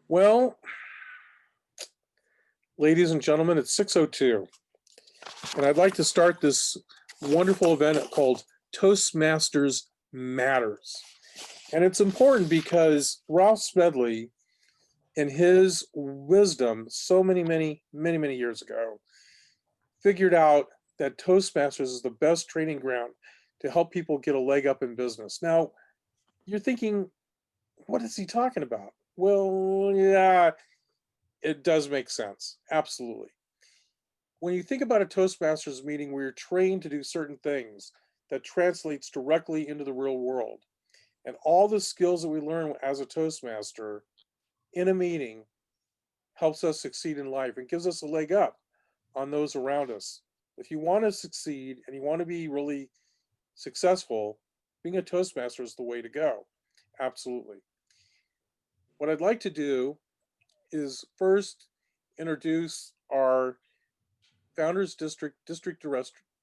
Well, ladies and gentlemen, it's 6:02, and I'd like to start this wonderful event called Toastmasters Matters. And it's important because Ralph Smedley, in his wisdom so many years ago, figured out that Toastmasters is the best training ground to help people get a leg up in business. Now, you're thinking, what is he talking about? Well, yeah, it does make sense. Absolutely. When you think about a Toastmasters meeting where you're trained to do certain things, that translates directly into the real world. And all the skills that we learn as a Toastmaster in a meeting helps us succeed in life and gives us a leg up on those around us. If you want to succeed and you want to be really successful, being a Toastmaster is the way to go. Absolutely. What I'd like to do is first introduce our Founders District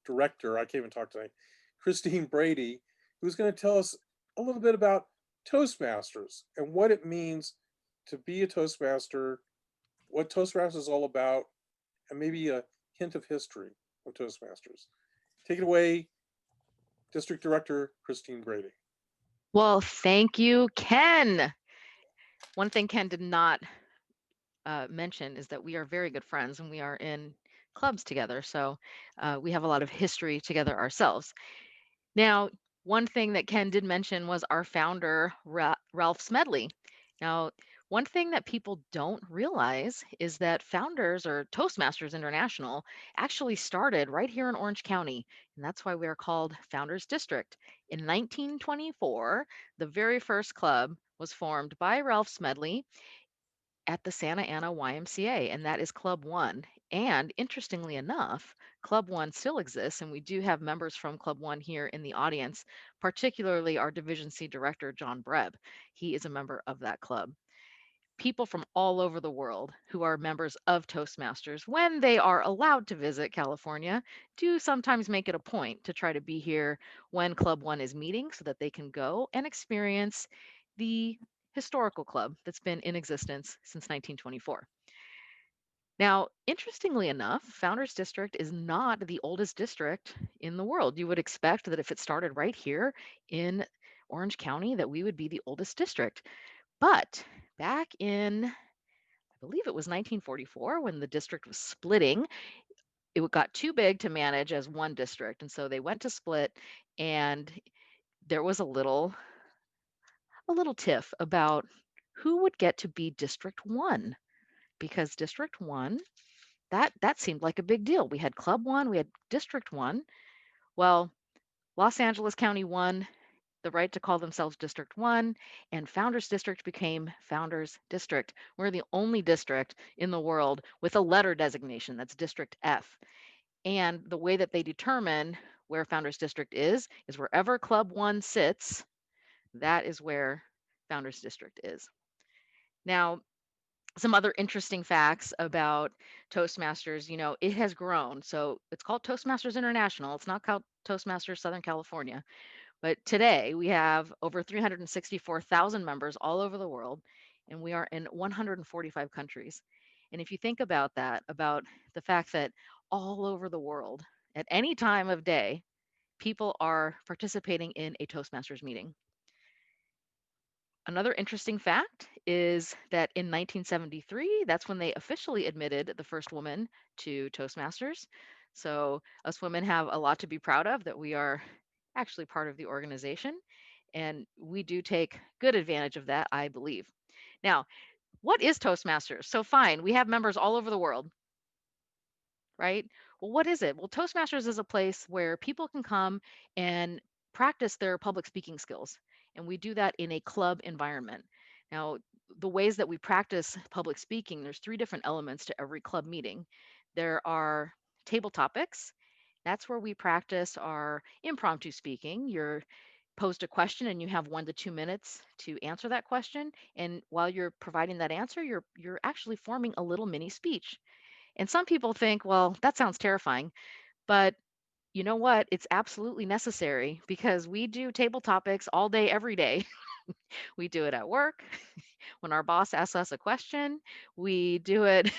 Director. I can't even talk tonight. Christine Brady, who's going to tell us a little bit about Toastmasters and what it means to be a Toastmaster, what Toastmasters is all about, and maybe a hint of history of Toastmasters. Take it away, District Director Christine Brady. Well, thank you, Ken. One thing Ken did not mention is that we are very good friends and we are in clubs together. So we have a lot of history together ourselves. Now, one thing that Ken did mention was our founder, Ralph Smedley. Now, one thing that people don't realize is that Founders or Toastmasters International actually started right here in Orange County, and that's why we are called Founders District. In 1924, the very first club was formed by Ralph Smedley at the Santa Ana YMCA, and that is Club One. And interestingly enough, Club One still exists, and we do have members from Club One here in the audience, particularly our Division C director, John Breb. He is a member of that club. People from all over the world who are members of Toastmasters, when they are allowed to visit California, do sometimes make it a point to try to be here when Club One is meeting so that they can go and experience the historical club that's been in existence since 1924. Now, interestingly enough, Founders District is not the oldest district in the world. You would expect that if it started right here in Orange County, that we would be the oldest district. But back in, I believe it was 1944, when the district was splitting, it got too big to manage as one district. And so they went to split, and there was a little tiff about who would get to be District 1, because District 1, that seemed like a big deal. We had Club 1, we had District 1. Well, Los Angeles County won the right to call themselves District 1, and Founders District became Founders District. We're the only district in the world with a letter designation, that's District F. And the way that they determine where Founders District is wherever Club 1 sits, that is where Founders District is. Now, some other interesting facts about Toastmasters, it has grown. So it's called Toastmasters International. It's not called Toastmasters Southern California. But today we have over 364,000 members all over the world, and we are in 145 countries. And if you think about that, about the fact that all over the world, at any time of day, people are participating in a Toastmasters meeting. Another interesting fact is that in 1973, that's when they officially admitted the first woman to Toastmasters. So, us women have a lot to be proud of that we are actually part of the organization. And we do take good advantage of that, I believe. Now, what is Toastmasters? So, fine, we have members all over the world, right? Well, what is it? Well, Toastmasters is a place where people can come and practice their public speaking skills. And we do that in a club environment. Now, the ways that we practice public speaking, there's three different elements to every club meeting. There are table topics. That's where we practice our impromptu speaking. You're posed a question and you have 1 to 2 minutes to answer that question. And while you're providing that answer, you're actually forming a little mini speech. And some people think, well, that sounds terrifying. But you know what? It's absolutely necessary because we do table topics all day, every day. We do it at work when our boss asks us a question. We do it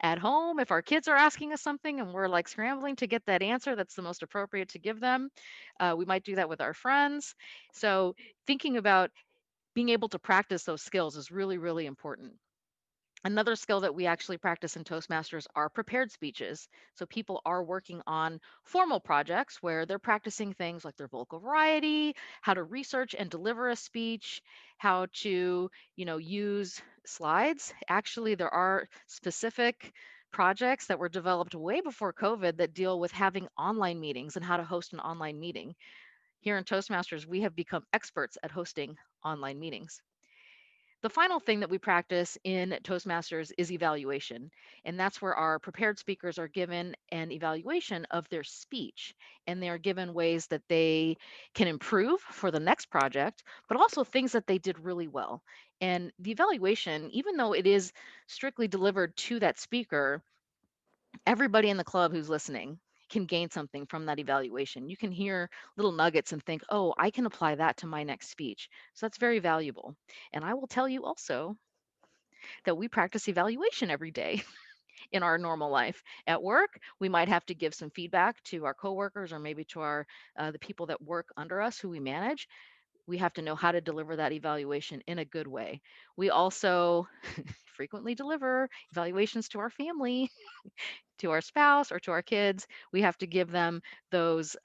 at home if our kids are asking us something and we're like scrambling to get that answer that's the most appropriate to give them. We might do that with our friends. So, thinking about being able to practice those skills is really, really important. Another skill that we actually practice in Toastmasters are prepared speeches. So people are working on formal projects where they're practicing things like their vocal variety, how to research and deliver a speech, how to, use slides. Actually, there are specific projects that were developed way before COVID that deal with having online meetings and how to host an online meeting. Here in Toastmasters, we have become experts at hosting online meetings. The final thing that we practice in Toastmasters is evaluation. And that's where our prepared speakers are given an evaluation of their speech. And they are given ways that they can improve for the next project, but also things that they did really well. And the evaluation, even though it is strictly delivered to that speaker, everybody in the club who's listening can gain something from that evaluation. You can hear little nuggets and think, oh, I can apply that to my next speech. So that's very valuable. And I will tell you also that we practice evaluation every day in our normal life. At work, we might have to give some feedback to our coworkers or maybe to our the people that work under us who we manage. We have to know how to deliver that evaluation in a good way. We also frequently deliver evaluations to our family, to our spouse, or to our kids. We have to give them those,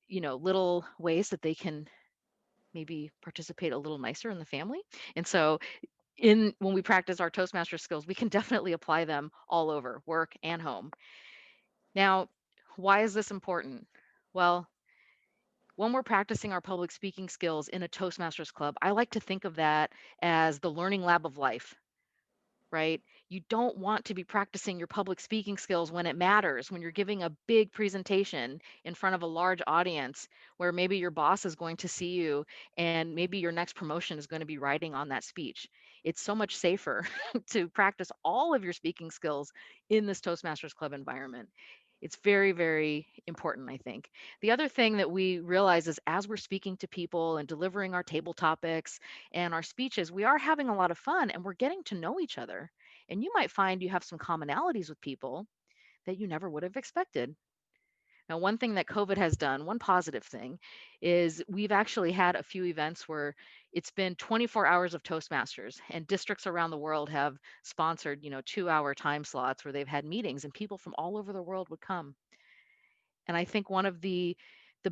little ways that they can maybe participate a little nicer in the family. And so in when we practice our Toastmaster skills, we can definitely apply them all over work and home. Now, why is this important? Well, when we're practicing our public speaking skills in a Toastmasters club, I like to think of that as the learning lab of life, right? You don't want to be practicing your public speaking skills when it matters, when you're giving a big presentation in front of a large audience where maybe your boss is going to see you and maybe your next promotion is going to be riding on that speech. It's so much safer to practice all of your speaking skills in this Toastmasters Club environment. It's very, very important, I think. The other thing that we realize is as we're speaking to people and delivering our table topics and our speeches, we are having a lot of fun and we're getting to know each other. And you might find you have some commonalities with people that you never would have expected. Now, one thing that COVID has done, one positive thing, is we've actually had a few events where it's been 24 hours of Toastmasters, and districts around the world have sponsored, 2-hour time slots where they've had meetings, and people from all over the world would come. And I think one of the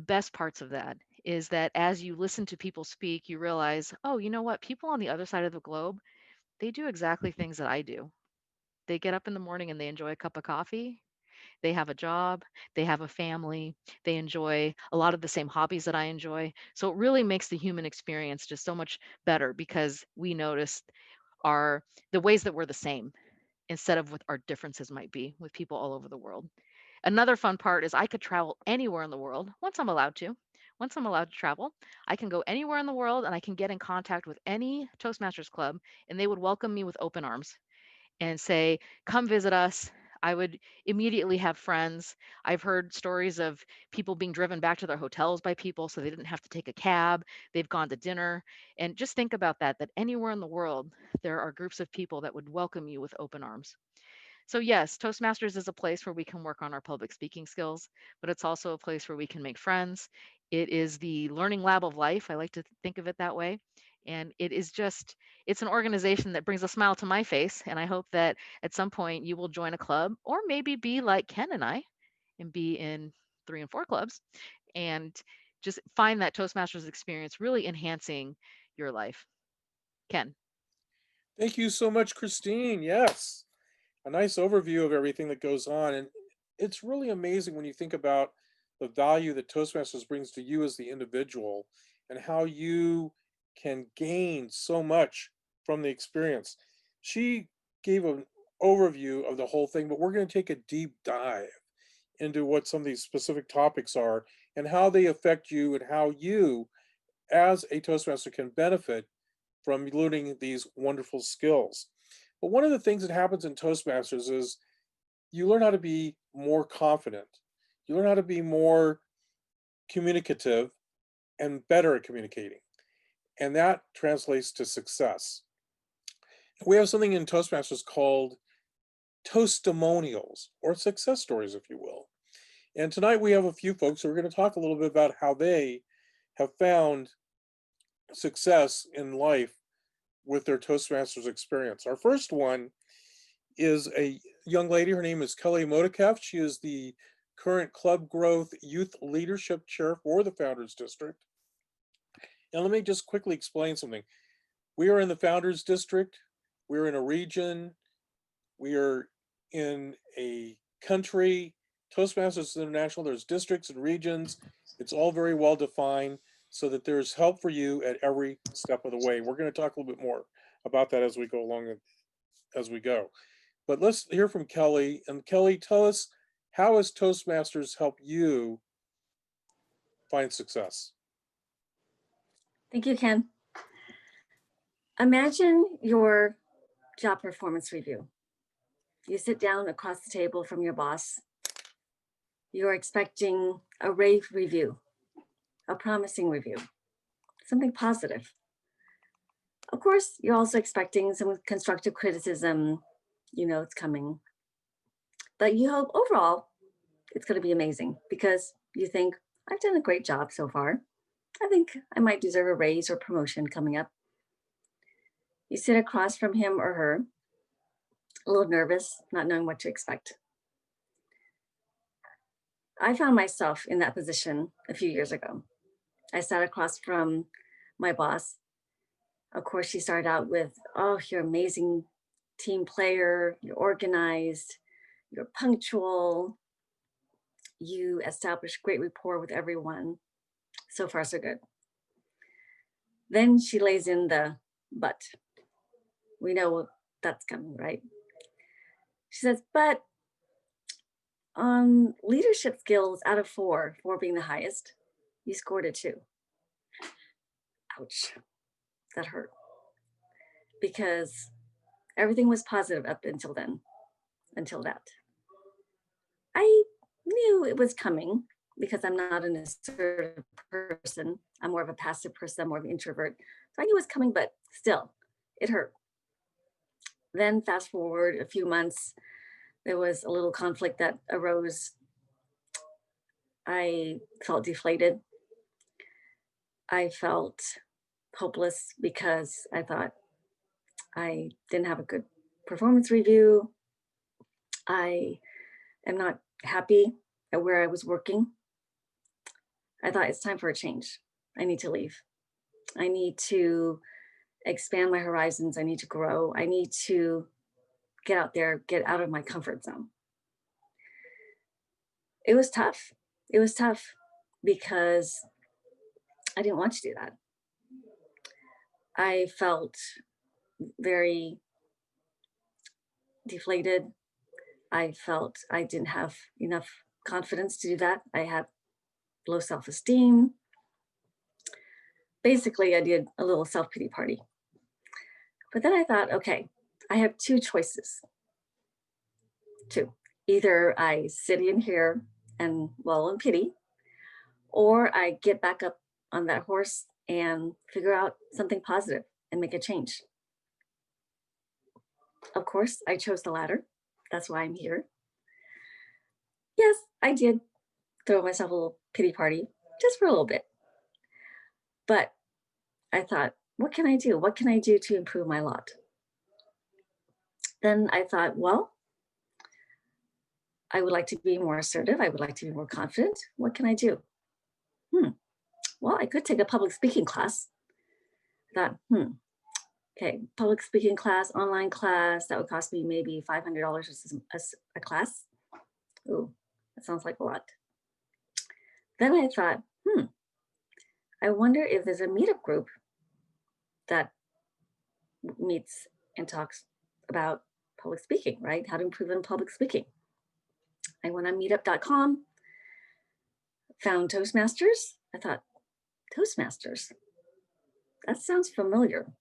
best parts of that is that as you listen to people speak, you realize, oh, you know what? People on the other side of the globe, they do exactly things that I do. They get up in the morning and they enjoy a cup of coffee. They have a job, they have a family, they enjoy a lot of the same hobbies that I enjoy. So it really makes the human experience just so much better because we notice our the ways that we're the same instead of what our differences might be with people all over the world. Another fun part is I could travel anywhere in the world once I'm allowed to. Once I'm allowed to travel, I can go anywhere in the world and I can get in contact with any Toastmasters club and they would welcome me with open arms and say, come visit us. I would immediately have friends. I've heard stories of people being driven back to their hotels by people so they didn't have to take a cab. They've gone to dinner. And just think about that, that anywhere in the world, there are groups of people that would welcome you with open arms. So, yes, Toastmasters is a place where we can work on our public speaking skills, but it's also a place where we can make friends. It is the learning lab of life. I like to think of it that way. And it is just, it's an organization that brings a smile to my face. And I hope that at some point you will join a club or maybe be like Ken and I and be in 3 and 4 clubs and just find that Toastmasters experience really enhancing your life. Ken. Thank you so much, Christine. Yes, a nice overview of everything that goes on. And it's really amazing when you think about the value that Toastmasters brings to you as the individual and how you can gain so much from the experience. She gave an overview of the whole thing, but we're going to take a deep dive into what some of these specific topics are and how they affect you and how you, as a Toastmaster, can benefit from learning these wonderful skills. But one of the things that happens in Toastmasters is you learn how to be more confident. You learn how to be more communicative and better at communicating. and that translates to success. We have something in Toastmasters called Toastimonials, or success stories, if you will. And tonight we have a few folks who are going to talk a little bit about how they have found success in life with their Toastmasters experience. Our first one is a young lady. Her name is Kelly Modikeff. She is the current Club Growth Youth Leadership Chair for the Founders District. And let me just quickly explain something. We are in the Founders District. We're in a region. We are in a country. Toastmasters International, there's districts and regions. It's all very well defined so that there's help for you at every step of the way. We're going to talk a little bit more about that as we go along, as we go. But let's hear from Kelly. And Kelly, tell us, how has Toastmasters helped you find success? Thank you, Ken. Imagine your job performance review. You sit down across the table from your boss. You're expecting a rave review, a promising review, something positive. Of course, you're also expecting some constructive criticism. You know it's coming. But you hope overall it's going to be amazing because you think, I've done a great job so far. I think I might deserve a raise or promotion coming up. You sit across from him or her, a little nervous, not knowing what to expect. I found myself in that position a few years ago. I sat across from my boss. Of course, she started out with, oh, you're an amazing team player, you're organized, you're punctual, you establish great rapport with everyone. So far, so good. Then she lays in the but. We know that's coming, right? She says, but on leadership skills out of four being the highest, you scored a 2. Ouch, that hurt. Because everything was positive up until then, until that. I knew it was coming because I'm not an assertive person. I'm more of a passive person, I'm more of an introvert. So I knew it was coming, but still, it hurt. Then fast forward a few months, there was a little conflict that arose. I felt deflated. I felt hopeless because I thought I didn't have a good performance review. I am not happy at where I was working. I thought it's time for a change. I need to leave. I need to expand my horizons. I need to grow. I need to get out there, get out of my comfort zone. It was tough. It was tough because I didn't want to do that. I felt very deflated. I felt I didn't have enough confidence to do that. I had low self-esteem. Basically, I did a little self-pity party. But then I thought, okay, I have 2 choices. 2. Either I sit in here and wallow in pity, or I get back up on that horse and figure out something positive and make a change. Of course, I chose the latter. That's why I'm here. Yes, I did throw myself a little pity party just for a little bit. But I thought, what can I do? What can I do to improve my lot? Then I thought, well, I would like to be more assertive. I would like to be more confident. What can I do? Well, I could take a public speaking class. I thought, okay, public speaking class, online class, that would cost me maybe $500 a class. Ooh, that sounds like a lot. Then I thought, I wonder if there's a meetup group that meets and talks about public speaking, right? How to improve in public speaking. I went on meetup.com, found Toastmasters. I thought, Toastmasters? That sounds familiar.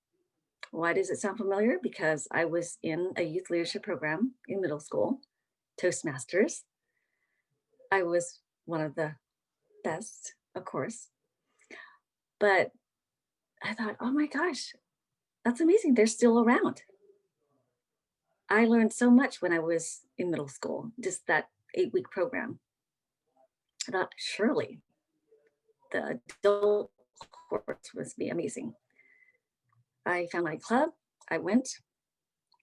Why does it sound familiar? Because I was in a youth leadership program in middle school, Toastmasters. I was one of the best, of course. But I thought, oh my gosh, that's amazing. They're still around. I learned so much when I was in middle school, just that 8-week program. I thought, surely the adult course must be amazing. I found my club. I went.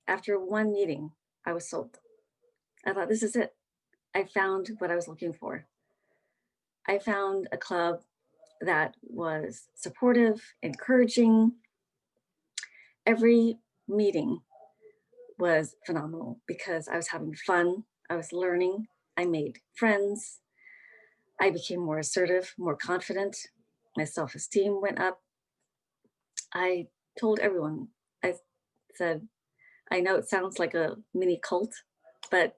After one meeting, I was sold. I thought, this is it. I found what I was looking for. I found a club that was supportive, encouraging. Every meeting was phenomenal because I was having fun. I was learning. I made friends. I became more assertive, more confident. My self-esteem went up. I told everyone, I said, I know it sounds like a mini cult, but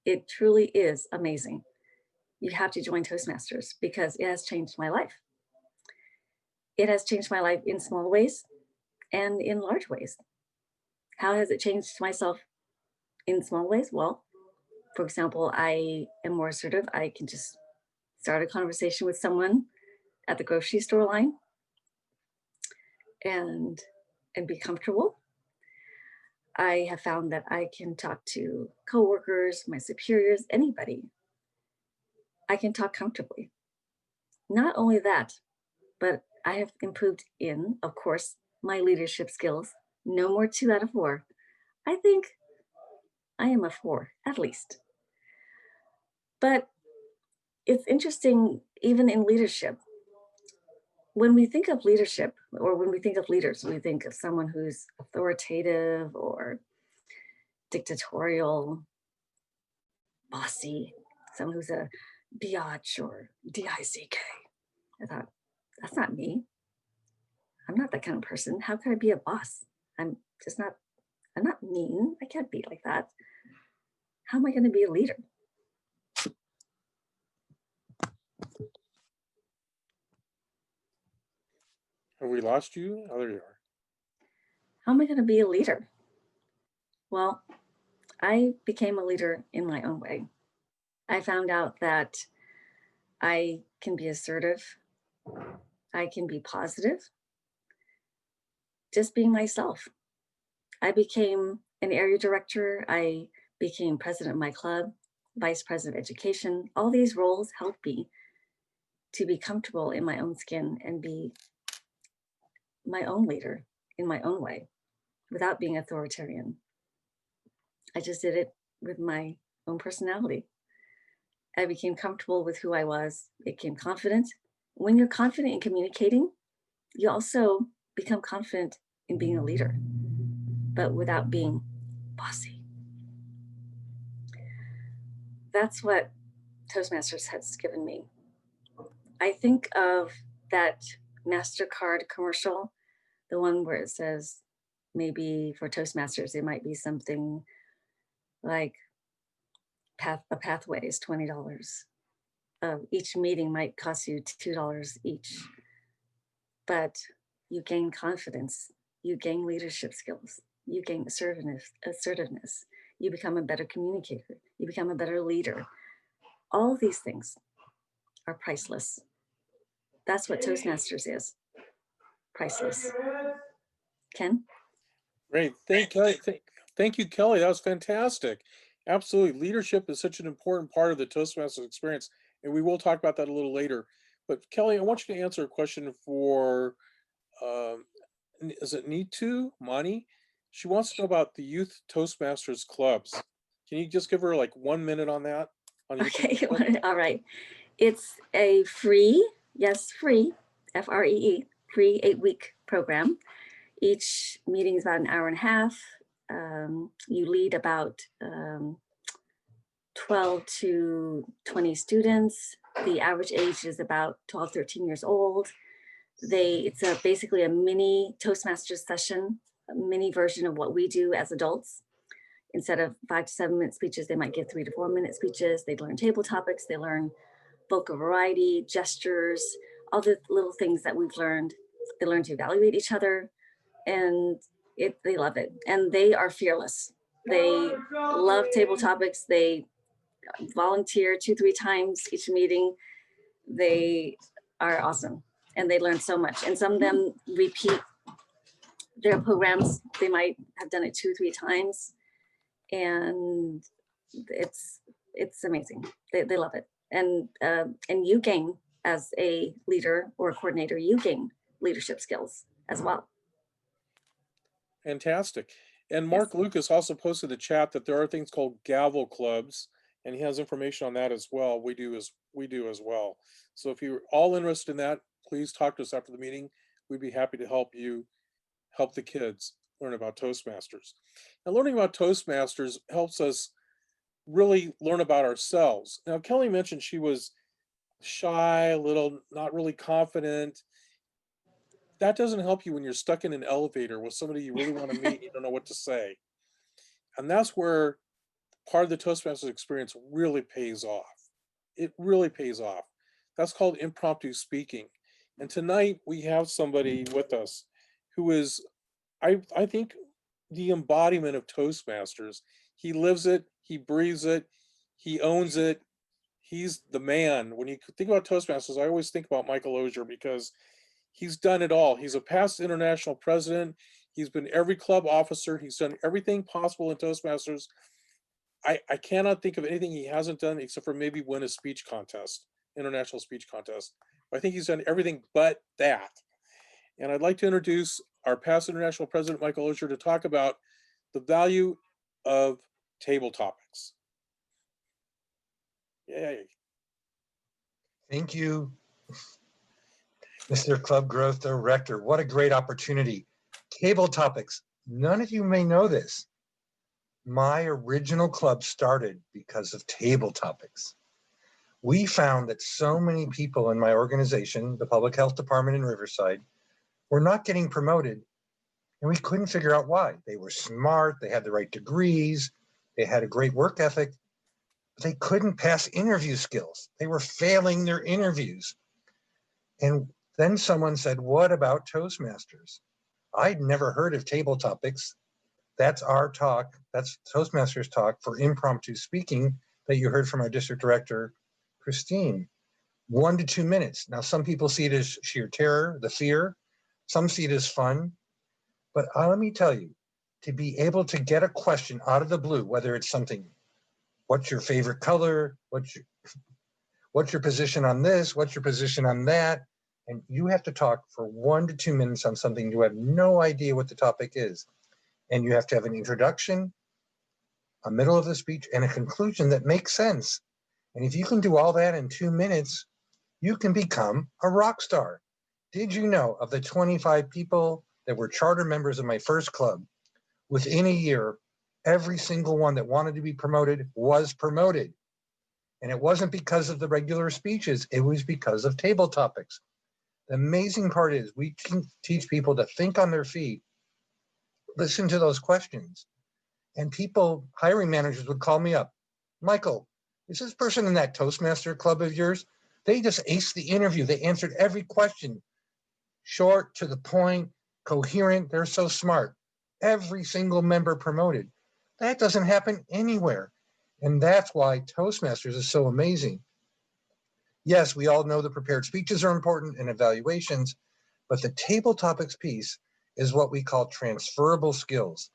it truly is amazing. You have to join Toastmasters because it has changed my life. It has changed my life in small ways and in large ways. How has it changed myself in small ways? Well, for example, I am more assertive. I can just start a conversation with someone at the grocery store line and be comfortable. I have found that I can talk to coworkers, my superiors, anybody. I can talk comfortably. Not only that, but I have improved in, of course, my leadership skills. No more 2 out of 4. I think I am a 4 at least. But it's interesting, even in leadership, when we think of leadership or when we think of leaders, we think of someone who's authoritative or dictatorial, bossy, someone who's a biatch or D-I-C-K. I thought, that's not me. I'm not that kind of person. How could I be a boss? I'm not mean. I can't be like that. How am I going to be a leader? Have we lost you? Oh, there you are. How am I going to be a leader? Well, I became a leader in my own way. I found out that I can be assertive. I can be positive. Just being myself. I became an area director. I became president of my club, vice president of education. All these roles helped me to be comfortable in my own skin and be my own leader in my own way without being authoritarian. I just did it with my own personality. I became comfortable with who I was. I became confident. When you're confident in communicating, you also become confident in being a leader, but without being bossy. That's what Toastmasters has given me. I think of that MasterCard commercial, the one where it says, maybe for Toastmasters, it might be something like a pathway is $20. Each meeting might cost you $2 each, but you gain confidence, you gain leadership skills, you gain assertiveness, you become a better communicator, you become a better leader. All these things are priceless. That's what Toastmasters is, priceless. Ken? Great. Thank you, Kelly. That was fantastic. Absolutely. Leadership is such an important part of the Toastmasters experience, and we will talk about that a little later. But Kelly, I want you to answer a question for, is it Nitu Mani? She wants to know about the Youth Toastmasters clubs. Can you just give her like 1 minute on that? Okay, all right. It's a free, yes, free, F-R-E-E, free 8-week program. Each meeting is about an hour and a half. You lead about 12 to 20 students. The average age is about 12, 13 years old. It's basically a mini Toastmasters session, a mini version of what we do as adults. Instead of 5 to 7 minute speeches, they might give 3 to 4 minute speeches. They learn table topics, they learn vocal variety, gestures, all the little things that we've learned. They learn to evaluate each other, and they love it. And they are fearless. They love table topics. They volunteer 2-3 times each meeting. They are awesome. and they learn so much. And some of them repeat their programs. They might have done it 2 or 3 times, and it's amazing. They love it. And you gain, as a leader or a coordinator, you gain leadership skills as well. Fantastic. And Mark Lucas also posted in the chat that there are things called gavel clubs, and he has information on that as well. We do as well. So if you're all interested in that, please talk to us after the meeting. We'd be happy to help the kids learn about Toastmasters. And learning about Toastmasters helps us really learn about ourselves. Now, Kelly mentioned she was shy, a little, not really confident. That doesn't help you when you're stuck in an elevator with somebody you really want to meet, you don't know what to say. And that's where part of the Toastmasters experience really pays off. It really pays off. That's called impromptu speaking. And tonight we have somebody with us who is, I think, the embodiment of Toastmasters. He lives it, he breathes it, he owns it. He's the man. When you think about Toastmasters, I always think about Michael Ozier because he's done it all. He's a past international president. He's been every club officer. He's done everything possible in Toastmasters. I cannot think of anything he hasn't done except for maybe win a speech contest, international speech contest. I think he's done everything but that. And I'd like to introduce our past international president, Michael Ozier, to talk about the value of table topics. Yay. Thank you, Mr. Club Growth Director. What a great opportunity. Table topics. None of you may know this. My original club started because of table topics. We found that so many people in my organization, the Public Health Department in Riverside, were not getting promoted, and we couldn't figure out why. They were smart, they had the right degrees, they had a great work ethic, but they couldn't pass interview skills. They were failing their interviews. And then someone said, what about Toastmasters? I'd never heard of table topics. That's our talk. That's Toastmasters talk for impromptu speaking that you heard from our district director, Christine. 1 to 2 minutes. Now, some people see it as sheer terror, the fear. Some see it as fun. But let me tell you, to be able to get a question out of the blue, whether it's something, what's your favorite color? What's your position on this? What's your position on that? And you have to talk for 1 to 2 minutes on something you have no idea what the topic is. And you have to have an introduction, a middle of the speech, and a conclusion that makes sense. And if you can do all that in 2 minutes, you can become a rock star. Did you know of the 25 people that were charter members of my first club, within a year, every single one that wanted to be promoted was promoted. And it wasn't because of the regular speeches, it was because of table topics. The amazing part is we teach people to think on their feet, listen to those questions. And people, hiring managers would call me up. Michael, is this person in that Toastmaster club of yours? They just aced the interview. They answered every question. Short, to the point, coherent. They're so smart. Every single member promoted. That doesn't happen anywhere. And that's why Toastmasters is so amazing. Yes, we all know the prepared speeches are important and evaluations, but the table topics piece is what we call transferable skills.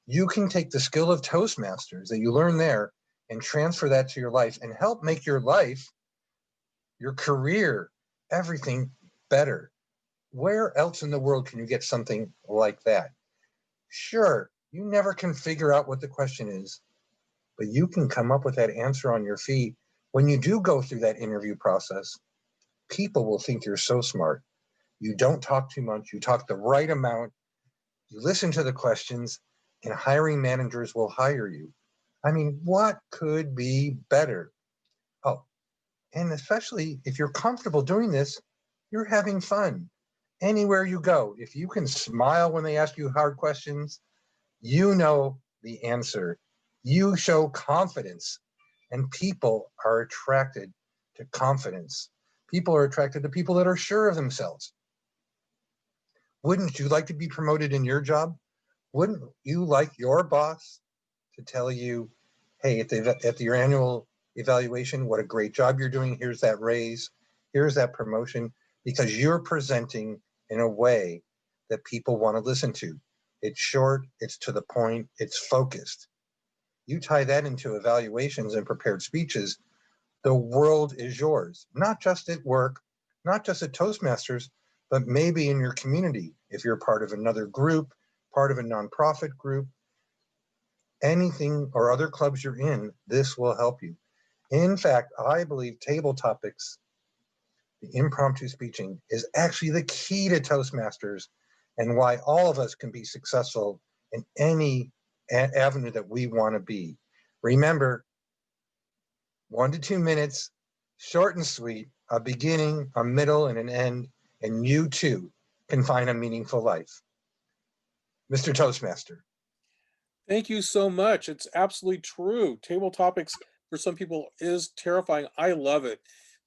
You can take the skill of Toastmasters that you learn there and transfer that to your life and help make your life, your career, everything better. Where else in the world can you get something like that? Sure, you never can figure out what the question is, but you can come up with that answer on your feet. When you do go through that interview process, people will think you're so smart. You don't talk too much, you talk the right amount, you listen to the questions, and hiring managers will hire you. I mean, what could be better? Oh, and especially if you're comfortable doing this, you're having fun. Anywhere you go, if you can smile when they ask you hard questions, you know the answer. You show confidence, and people are attracted to confidence. People are attracted to people that are sure of themselves. Wouldn't you like to be promoted in your job? Wouldn't you like your boss to tell you, hey, at your annual evaluation, what a great job you're doing, here's that raise, here's that promotion. because you're presenting in a way that people want to listen to. It's short, it's to the point, it's focused. You tie that into evaluations and prepared speeches, the world is yours, not just at work, not just at Toastmasters, but maybe in your community. If you're part of another group, part of a nonprofit group, anything or other clubs you're in, this will help you. In fact, I believe table topics, the impromptu speaking, is actually the key to Toastmasters and why all of us can be successful in any avenue that we want to be. Remember, 1 to 2 minutes, short and sweet, a beginning, a middle, and an end, and you too can find a meaningful life. Mr. Toastmaster. Thank you so much. It's absolutely true. Table topics for some people is terrifying. I love it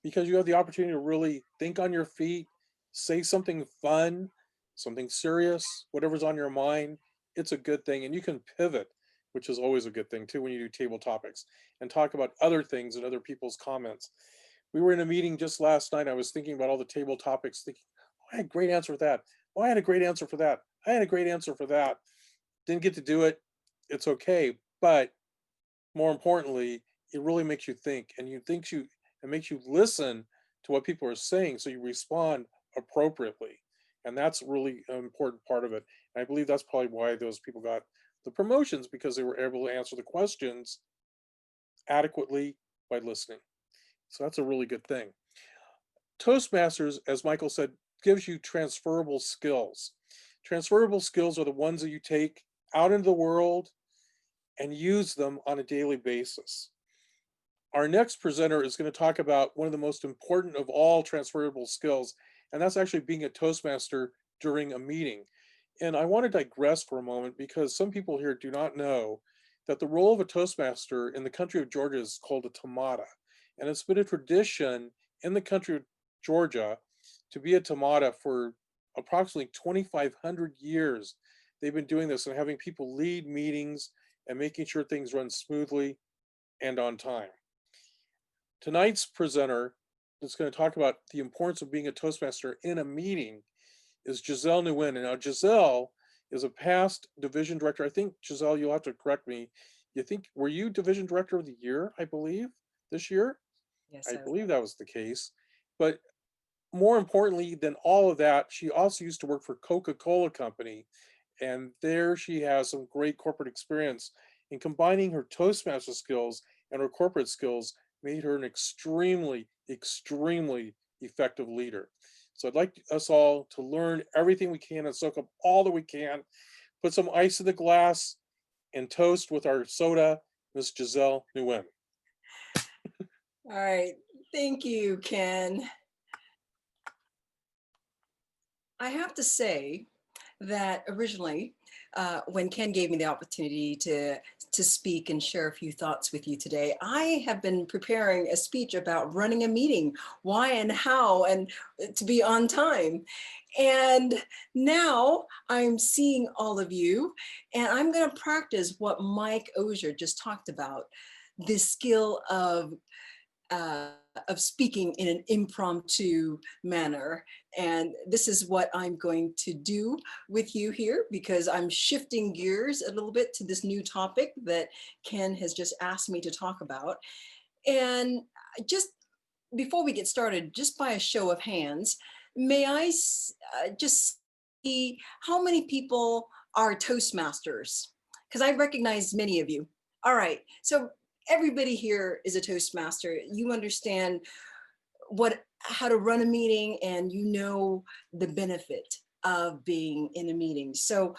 because you have the opportunity to really think on your feet, say something fun, something serious, whatever's on your mind. It's a good thing. And you can pivot, which is always a good thing too when you do table topics, and talk about other things and other people's comments. We were in a meeting just last night. I was thinking about all the table topics, thinking, oh, I had a great answer for that. Oh, I had a great answer for that. I had a great answer for that. Didn't get to do it. It's okay. But more importantly, it really makes you think, and it makes you listen to what people are saying so you respond appropriately. And that's really an important part of it. And I believe that's probably why those people got the promotions, because they were able to answer the questions adequately by listening. So that's a really good thing. Toastmasters, as Michael said, gives you transferable skills. Transferable skills are the ones that you take out into the world and use them on a daily basis. Our next presenter is going to talk about one of the most important of all transferable skills, and that's actually being a Toastmaster during a meeting. And I want to digress for a moment because some people here do not know that the role of a Toastmaster in the country of Georgia is called a tamada. And it's been a tradition in the country of Georgia to be a tamada for approximately 2,500 years. They've been doing this and having people lead meetings and making sure things run smoothly and on time. Tonight's presenter that's going to talk about the importance of being a Toastmaster in a meeting is Gisele Nguyen. And now Gisele is a past division director. I think, Gisele, you'll have to correct me. Were you division director of the year, I believe, this year? Yes, I believe that was the case. But more importantly than all of that, she also used to work for Coca-Cola Company. And there she has some great corporate experience. In combining her Toastmaster skills and her corporate skills made her an extremely, extremely effective leader. So I'd like us all to learn everything we can and soak up all that we can, put some ice in the glass and toast with our soda, Miss Gisele Nguyen. All right. Thank you, Ken. I have to say that originally, when Ken gave me the opportunity to speak and share a few thoughts with you today, I have been preparing a speech about running a meeting, why and how, and to be on time. And now I'm seeing all of you, and I'm going to practice what Mike Ozier just talked about, the skill of speaking in an impromptu manner. And this is what I'm going to do with you here, because I'm shifting gears a little bit to this new topic that Ken has just asked me to talk about. And just before we get started, just by a show of hands, may I just see how many people are Toastmasters? Because I recognize many of you. All right, so everybody here is a Toastmaster. You understand how to run a meeting, and you know the benefit of being in a meeting. So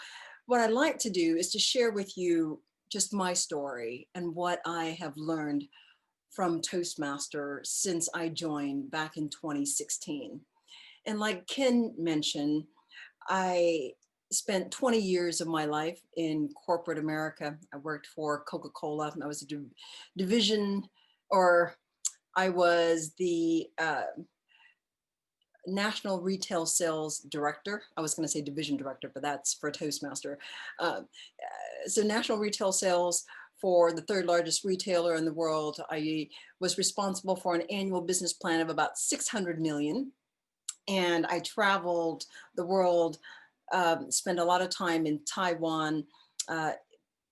what I'd like to do is to share with you just my story and what I have learned from Toastmaster since I joined back in 2016. And like Ken mentioned, I spent 20 years of my life in corporate America. I worked for Coca-Cola, and I was a division, or I was the National Retail Sales Director. I was going to say division director, but that's for Toastmaster. So National Retail Sales for the third largest retailer in the world. I was responsible for an annual business plan of about 600 million. And I traveled the world, spent a lot of time in Taiwan, uh,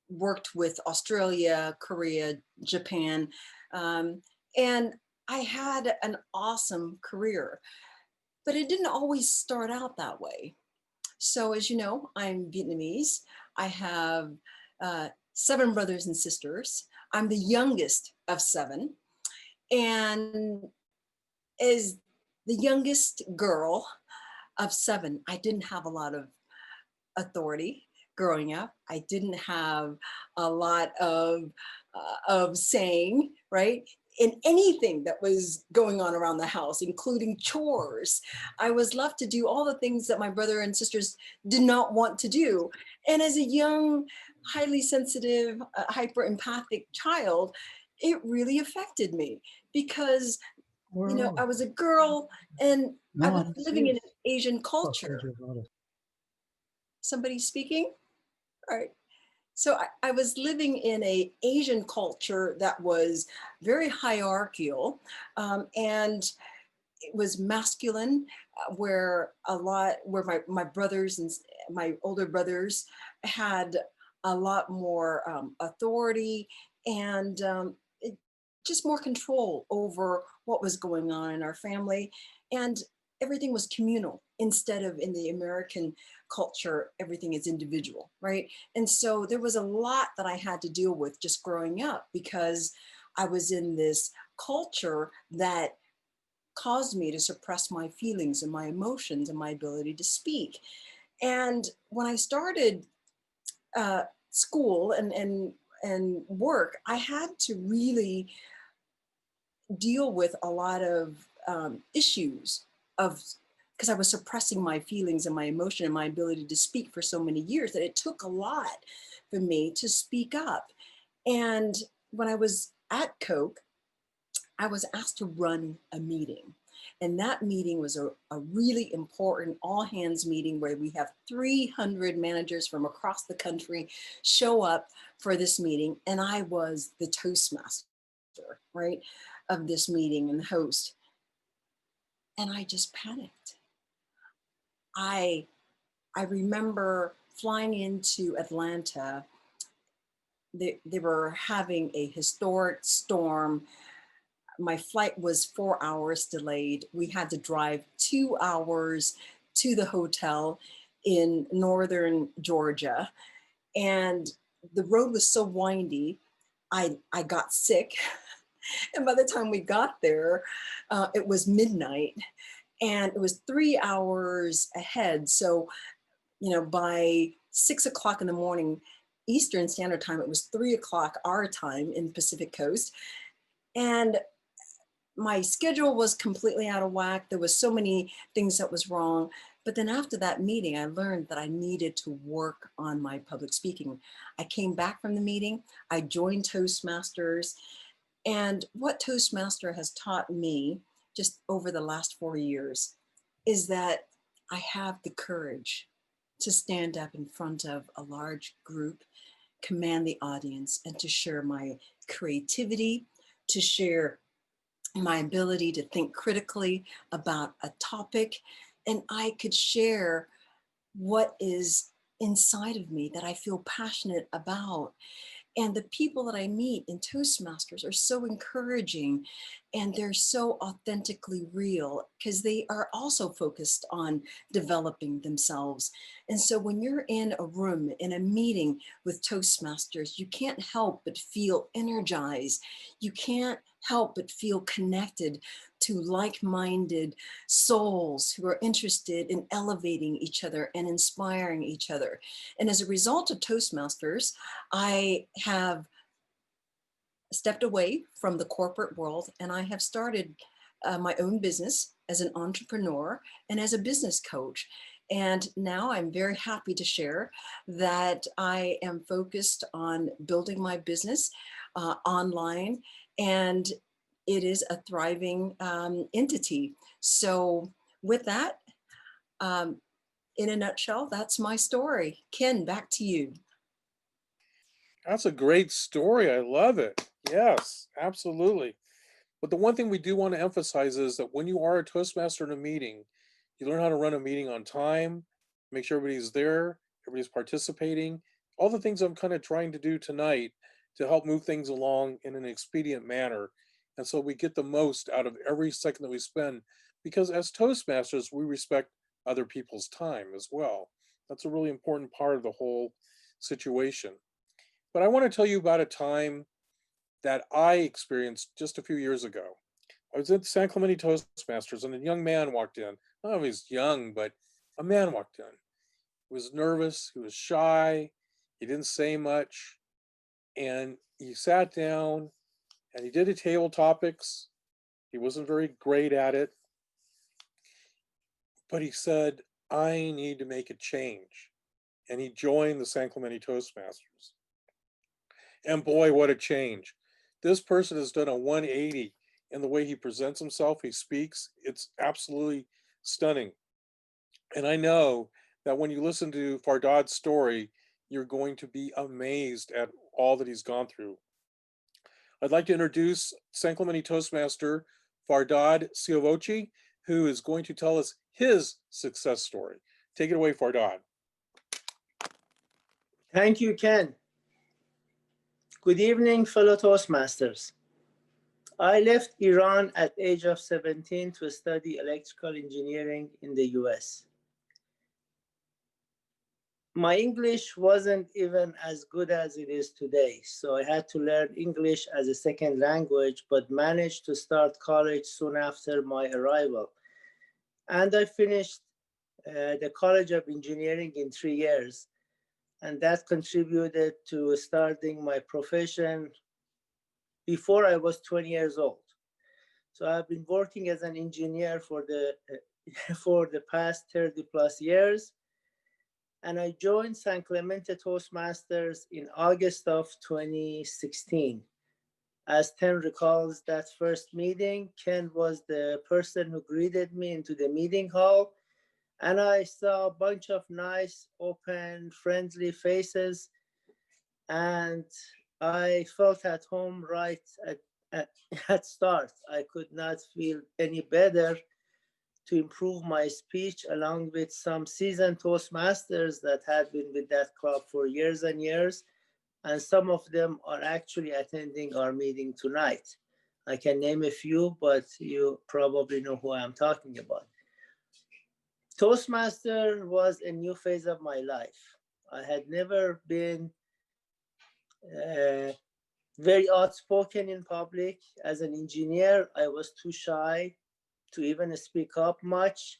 worked with Australia, Korea, Japan, and I had an awesome career, but it didn't always start out that way. So as you know, I'm Vietnamese. I have 7 brothers and sisters. I'm the youngest of 7. And as the youngest girl of 7, I didn't have a lot of authority growing up. I didn't have a lot of saying, right? In anything that was going on around the house, including chores. I was left to do all the things that my brother and sisters did not want to do. And as a young, highly sensitive, hyper empathic child, it really affected me because, you know, I was a girl and I No, I was don't living see in it. an Asian Oh, thank culture. you, brother. Somebody speaking? All right. So I was living in a Asian culture that was very hierarchical, and it was masculine, where my brothers and my older brothers had a lot more authority and just more control over what was going on in our family. And everything was communal instead of in the American culture, everything is individual, right? And so there was a lot that I had to deal with just growing up because I was in this culture that caused me to suppress my feelings and my emotions and my ability to speak. And when I started school and work, I had to really deal with a lot of issues of because I was suppressing my feelings and my emotion and my ability to speak for so many years that it took a lot for me to speak up. And when I was at Coke, I was asked to run a meeting. And that meeting was a really important all hands meeting where we have 300 managers from across the country show up for this meeting. And I was the Toastmaster, right, of this meeting and the host. And I just panicked. I remember flying into Atlanta. They were having a historic storm. My flight was 4 hours delayed. We had to drive 2 hours to the hotel in northern Georgia. And the road was so windy, I got sick. And by the time we got there, it was midnight and it was 3 hours ahead. So, you know, by 6 o'clock in the morning, Eastern Standard Time, it was 3 o'clock our time in Pacific Coast. And my schedule was completely out of whack. There was so many things that was wrong. But then after that meeting, I learned that I needed to work on my public speaking. I came back from the meeting, I joined Toastmasters. And what Toastmaster has taught me just over the last 4 years is that I have the courage to stand up in front of a large group, command the audience, and to share my creativity, to share my ability to think critically about a topic. And I could share what is inside of me that I feel passionate about. And the people that I meet in Toastmasters are so encouraging and they're so authentically real because they are also focused on developing themselves. And so when you're in a room, in a meeting with Toastmasters, you can't help but feel energized. You can't help but feel connected to like-minded souls who are interested in elevating each other and inspiring each other. And as a result of Toastmasters, I have stepped away from the corporate world and I have started my own business as an entrepreneur and as a business coach. And now I'm very happy to share that I am focused on building my business online, and it is a thriving entity. So with that, in a nutshell, that's my story. Ken, back to you. That's a great story. I love it. Yes, absolutely. But the one thing we do want to emphasize is that when you are a Toastmaster in a meeting, You learn how to run a meeting on time, make sure everybody's there, everybody's participating, all the things I'm kind of trying to do tonight to help move things along in an expedient manner. And so we get the most out of every second that we spend because as Toastmasters, we respect other people's time as well. That's a really important part of the whole situation. But I want to tell you about a time that I experienced just a few years ago. I was at San Clemente Toastmasters and a young man walked in. I don't know if he was young, but a man walked in. He was nervous, he was shy, he didn't say much, and he sat down and he did a table topics. He wasn't very great at it, but he said, I need to make a change. And he joined the San Clemente Toastmasters. And boy, what a change. This person has done a 180 in the way he presents himself, he speaks. It's absolutely stunning. And I know that when you listen to Fardad's story, you're going to be amazed at all that he's gone through. I'd like to introduce San Clemente Toastmaster Fardad Siovoci, who is going to tell us his success story. Take it away, Fardad. Thank you, Ken. Good evening, fellow Toastmasters. I left Iran at the age of 17 to study electrical engineering in the US. My English wasn't even as good as it is today, so I had to learn English as a second language, but managed to start college soon after my arrival. And I finished the College of Engineering in 3 years, and that contributed to starting my profession before I was 20 years old. So I've been working as an engineer for the past 30 plus years. And I joined San Clemente Toastmasters in August of 2016. As Ken recalls that first meeting, Ken was the person who greeted me into the meeting hall. And I saw a bunch of nice, open, friendly faces. And I felt at home right at start. I could not feel any better to improve my speech, along with some seasoned Toastmasters that had been with that club for years and years. And some of them are actually attending our meeting tonight. I can name a few, but you probably know who I'm talking about. Toastmaster was a new phase of my life. I had never been very outspoken in public. As an engineer, I was too shy to even speak up much.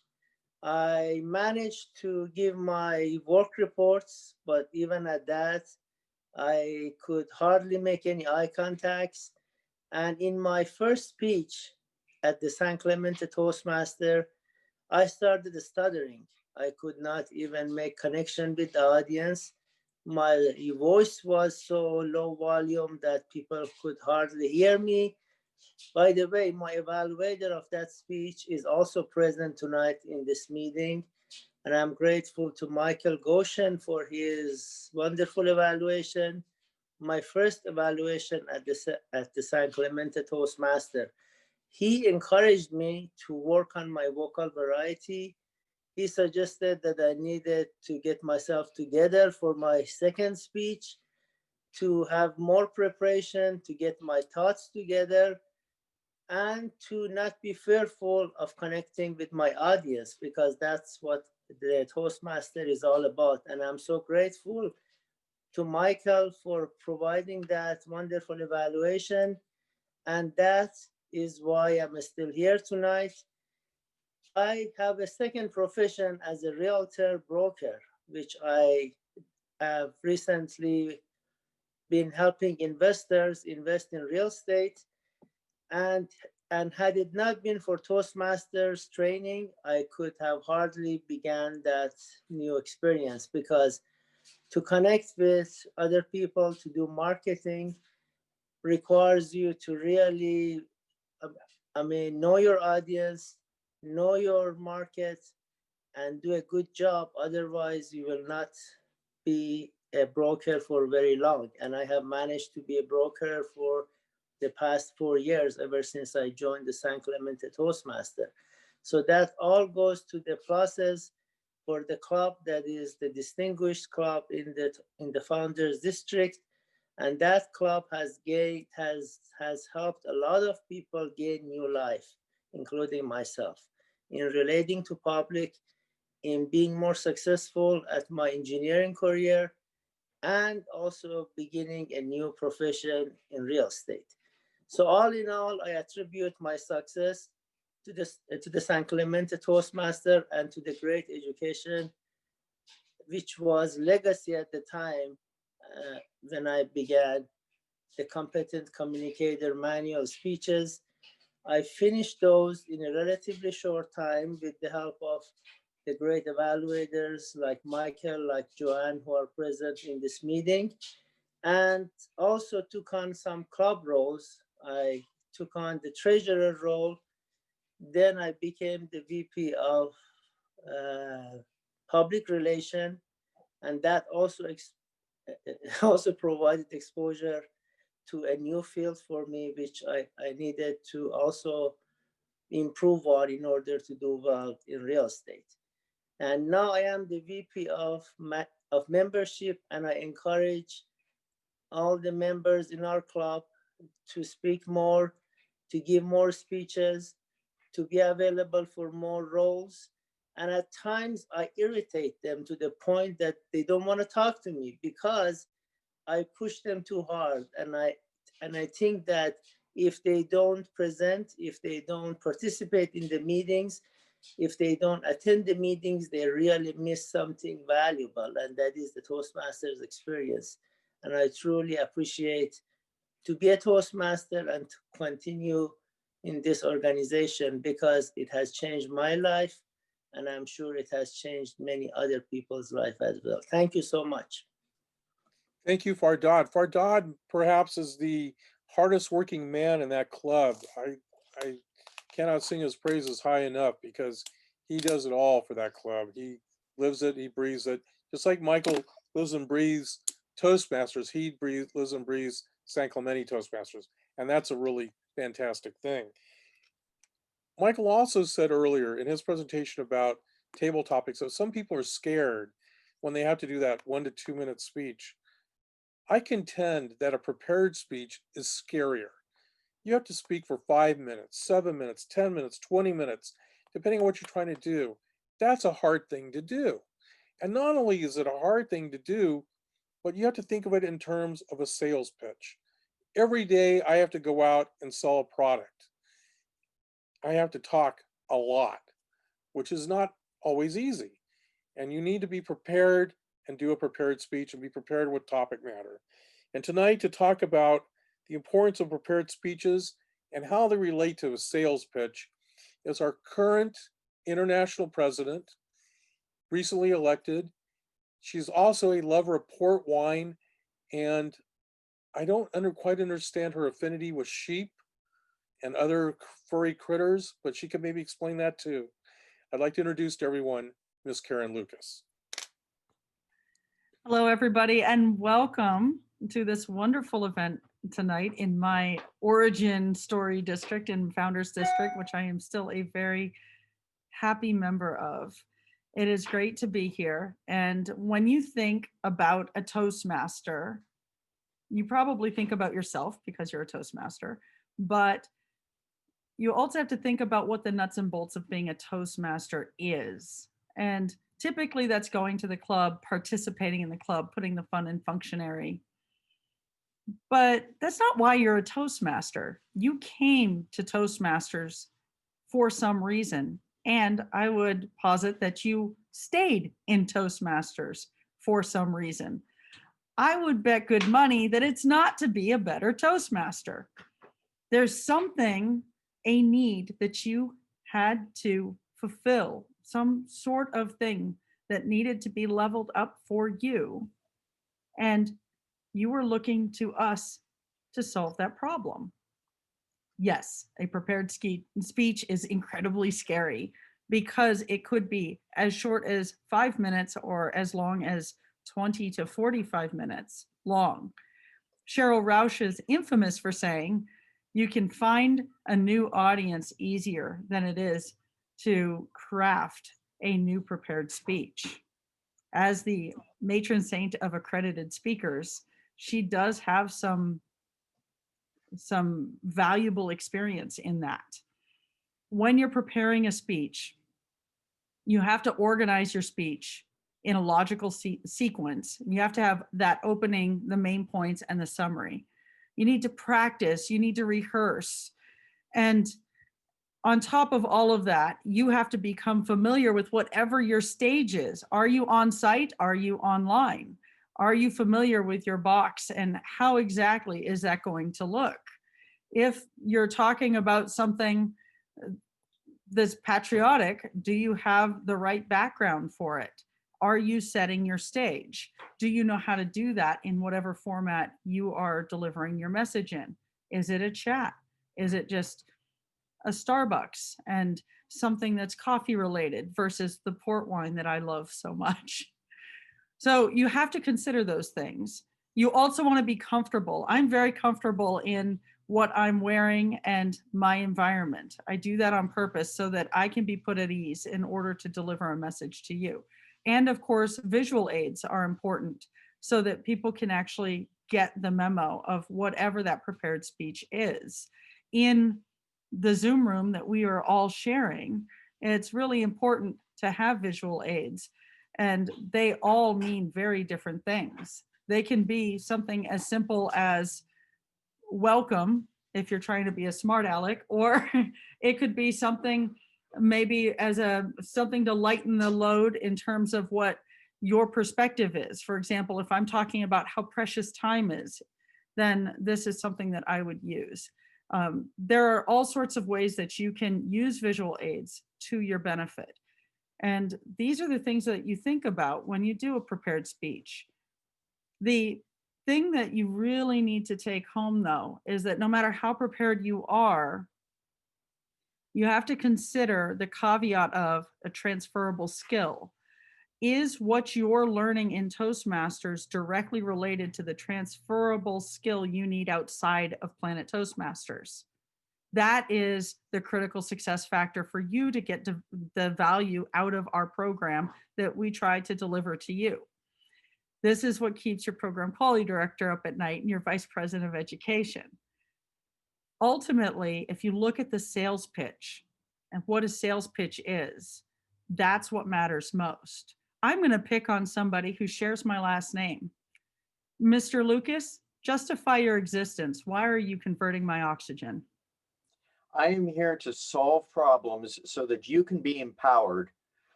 I managed to give my work reports, but even at that, I could hardly make any eye contacts. And in my first speech at the San Clemente Toastmaster, I started stuttering. I could not even make connection with the audience. My voice was so low volume that people could hardly hear me. By the way, my evaluator of that speech is also present tonight in this meeting. And I'm grateful to Michael Goshen for his wonderful evaluation. My first evaluation at the San Clemente Toastmaster. He encouraged me to work on my vocal variety. He suggested that I needed to get myself together for my second speech, to have more preparation, to get my thoughts together, and to not be fearful of connecting with my audience, because that's what the Toastmaster is all about. And I'm so grateful to Michael for providing that wonderful evaluation. And that is why I'm still here tonight. I have a second profession as a realtor broker, which I have recently been helping investors invest in real estate. And had it not been for Toastmasters training, I could have hardly began that new experience, because to connect with other people, to do marketing, requires you to really, know your audience, know your market, and do a good job. Otherwise, you will not be a broker for very long. And I have managed to be a broker for the past 4 years, ever since I joined the San Clemente Toastmaster. So that all goes to the process for the club that is the distinguished club in the founders district. And that club has helped a lot of people gain new life, including myself, in relating to public, in being more successful at my engineering career, and also beginning a new profession in real estate. So all in all, I attribute my success to the San Clemente Toastmaster and to the great education, which was legacy at the time when I began the Competent Communicator Manual speeches. I finished those in a relatively short time with the help of the great evaluators like Michael, like Joanne, who are present in this meeting, and also took on some club roles. I took on the treasurer role. Then I became the VP of public relation, and that also provided exposure to a new field for me, which I needed to also improve on in order to do well in real estate. And now I am the VP of membership, and I encourage all the members in our club to speak more, to give more speeches, to be available for more roles. And at times I irritate them to the point that they don't want to talk to me because I push them too hard. And I think that if they don't present, if they don't participate in the meetings, if they don't attend the meetings, they really miss something valuable, and that is the Toastmasters experience. And I truly appreciate to be a Toastmaster and to continue in this organization because it has changed my life, and I'm sure it has changed many other people's life as well. Thank you so much. Thank you, Fardad. Fardad perhaps is the hardest working man in that club. I cannot sing his praises high enough because he does it all for that club. He lives it, he breathes it. Just like Michael lives and breathes Toastmasters, he lives and breathes San Clemente Toastmasters. And that's a really fantastic thing. Michael also said earlier in his presentation about table topics that some people are scared when they have to do that 1 to 2 minute speech. I contend that a prepared speech is scarier. You have to speak for 5 minutes, 7 minutes, 10 minutes, 20 minutes, depending on what you're trying to do. That's a hard thing to do. And not only is it a hard thing to do, but you have to think of it in terms of a sales pitch. Every day I have to go out and sell a product. I have to talk a lot, which is not always easy. And you need to be prepared and do a prepared speech and be prepared with topic matter. And tonight to talk about the importance of prepared speeches and how they relate to a sales pitch is our current international president, recently elected. She's also a lover of port wine, and I don't quite understand her affinity with sheep and other furry critters, but she can maybe explain that too. I'd like to introduce to everyone Miss Karen Lucas. Hello, everybody, and welcome to this wonderful event tonight in my origin story district in Founders District, which I am still a very happy member of. It is great to be here. And when you think about a Toastmaster, you probably think about yourself because you're a Toastmaster, but you also have to think about what the nuts and bolts of being a Toastmaster is. And typically that's going to the club, participating in the club, putting the fun in functionary. But that's not why you're a Toastmaster. You came to Toastmasters for some reason. And I would posit that you stayed in Toastmasters for some reason. I would bet good money that it's not to be a better Toastmaster. There's something, a need that you had to fulfill, some sort of thing that needed to be leveled up for you. And you were looking to us to solve that problem. Yes, a prepared speech is incredibly scary because it could be as short as 5 minutes or as long as 20 to 45 minutes long. Cheryl Rausch is infamous for saying, you can find a new audience easier than it is to craft a new prepared speech. As the matron saint of accredited speakers, she does have some valuable experience in that. When you're preparing a speech, you have to organize your speech in a logical sequence. You have to have that opening, the main points, and the summary. You need to practice, you need to rehearse. And on top of all of that, you have to become familiar with whatever your stage is. Are you on site? Are you online? Are you familiar with your box, and how exactly is that going to look? If you're talking about something that's patriotic, do you have the right background for it? Are you setting your stage? Do you know how to do that in whatever format you are delivering your message in? Is it a chat? Is it just a Starbucks and something that's coffee related versus the port wine that I love so much? So you have to consider those things. You also want to be comfortable. I'm very comfortable in what I'm wearing and my environment. I do that on purpose so that I can be put at ease in order to deliver a message to you. And of course, visual aids are important so that people can actually get the memo of whatever that prepared speech is. In the Zoom room that we are all sharing, it's really important to have visual aids, and they all mean very different things. They can be something as simple as welcome if you're trying to be a smart aleck, or it could be something maybe as something to lighten the load in terms of what your perspective is. For example, if I'm talking about how precious time is, then this is something that I would use. There are all sorts of ways that you can use visual aids to your benefit. And these are the things that you think about when you do a prepared speech. The thing that you really need to take home, though, is that no matter how prepared you are, you have to consider the caveat of a transferable skill. Is what you're learning in Toastmasters directly related to the transferable skill you need outside of Planet Toastmasters? That is the critical success factor for you to get the value out of our program that we try to deliver to you. This is what keeps your program quality director up at night and your vice president of education. Ultimately, if you look at the sales pitch and what a sales pitch is, that's what matters most. I'm going to pick on somebody who shares my last name. Mr. Lucas, justify your existence. Why are you converting my oxygen? I am here to solve problems so that you can be empowered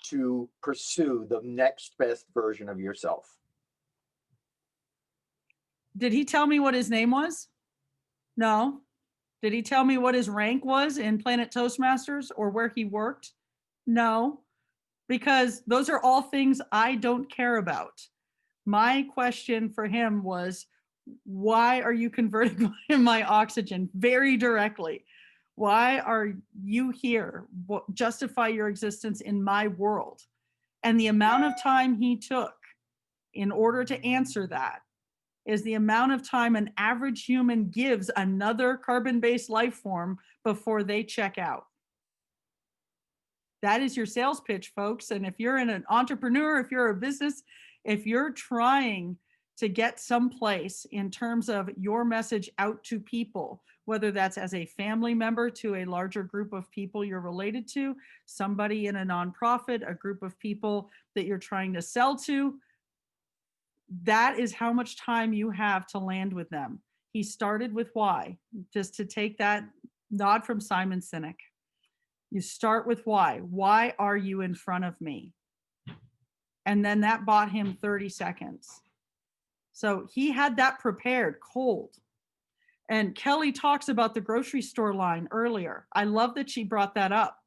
to pursue the next best version of yourself. Did he tell me what his name was? No. Did he tell me what his rank was in Planet Toastmasters or where he worked? No, because those are all things I don't care about. My question for him was, why are you converting my oxygen? Very directly. Why are you here? Justify your existence in my world. And the amount of time he took in order to answer that is the amount of time an average human gives another carbon-based life form before they check out. That is your sales pitch, folks. And if you're an entrepreneur, if you're a business, if you're trying to get someplace in terms of your message out to people, whether that's as a family member to a larger group of people you're related to, somebody in a nonprofit, a group of people that you're trying to sell to, that is how much time you have to land with them. He started with why, just to take that nod from Simon Sinek. You start with why. Why are you in front of me? And then that bought him 30 seconds. So he had that prepared cold. And Kelly talks about the grocery store line earlier. I love that she brought that up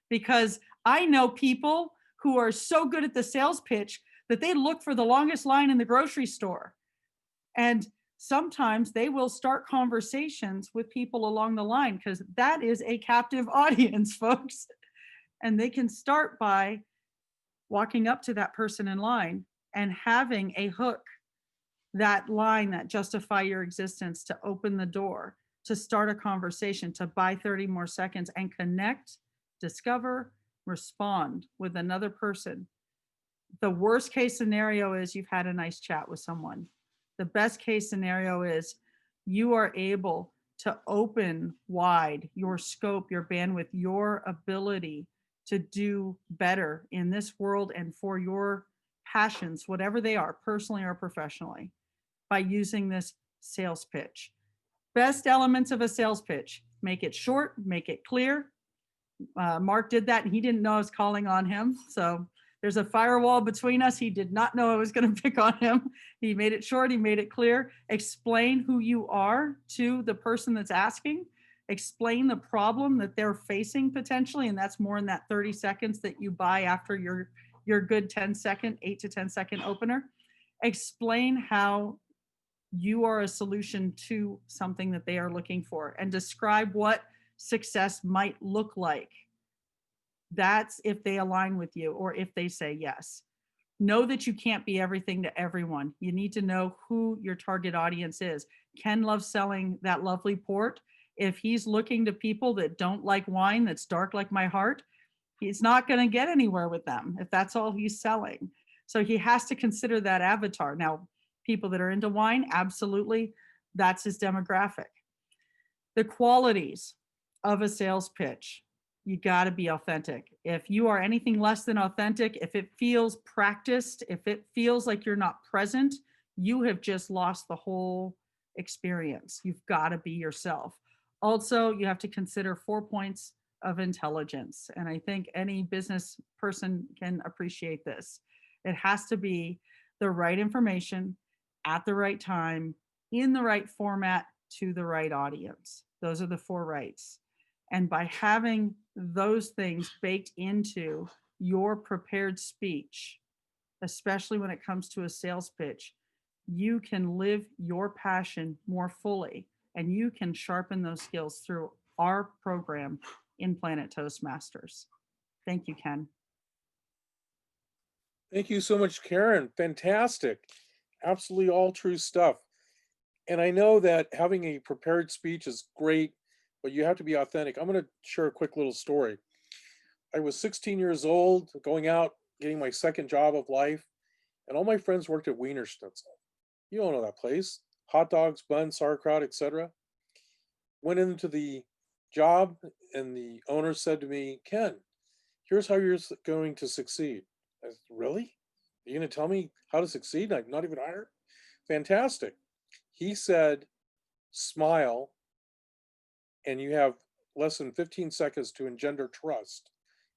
because I know people who are so good at the sales pitch that they look for the longest line in the grocery store. And sometimes they will start conversations with people along the line because that is a captive audience, folks. And they can start by walking up to that person in line and having a hook, that line that justify your existence, to open the door, to start a conversation, to buy 30 more seconds and connect discover, respond with another person. The worst case scenario is you've had a nice chat with someone. The best case scenario is you are able to open wide your scope, your bandwidth, your ability to do better in this world and for your passions, whatever they are, personally or professionally, by using this sales pitch. Best elements of a sales pitch: make it short, make it clear. Mark did that and he didn't know I was calling on him. So there's a firewall between us. He did not know I was going to pick on him. He made it short. He made it clear. Explain who you are to the person that's asking. Explain the problem that they're facing potentially. And that's more in that 30 seconds that you buy after your good 10-second, 8 to 10 second opener. Explain how you are a solution to something that they are looking for, and describe what success might look like. That's if they align with you or if they say yes. Know that you can't be everything to everyone. You need to know who your target audience is. Ken loves selling that lovely port. If he's looking to people that don't like wine that's dark like my heart, he's not going to get anywhere with them if that's all he's selling. So he has to consider that avatar. Now, people that are into wine, absolutely, that's his demographic. The qualities of a sales pitch: you got to be authentic. If you are anything less than authentic, if it feels practiced, if it feels like you're not present, you have just lost the whole experience. You've got to be yourself. Also, you have to consider 4 points of intelligence. And I think any business person can appreciate this. It has to be the right information at the right time, in the right format, to the right audience. Those are the 4 rights. And by having those things baked into your prepared speech, especially when it comes to a sales pitch, you can live your passion more fully, and you can sharpen those skills through our program in Planet Toastmasters. Thank you, Ken. Thank you so much, Karen. Fantastic. Absolutely all true stuff. And I know that having a prepared speech is great, but you have to be authentic. I'm going to share a quick little story. I was 16 years old, going out, getting my second job of life, and all my friends worked at Wiener Schnitzel. You don't know that place. Hot dogs, buns, sauerkraut, etc. Went into the job, and the owner said to me, Ken, here's how you're going to succeed. I said, really? Are you going to tell me how to succeed? I'm not even hired? Fantastic. He said, smile, and you have less than 15 seconds to engender trust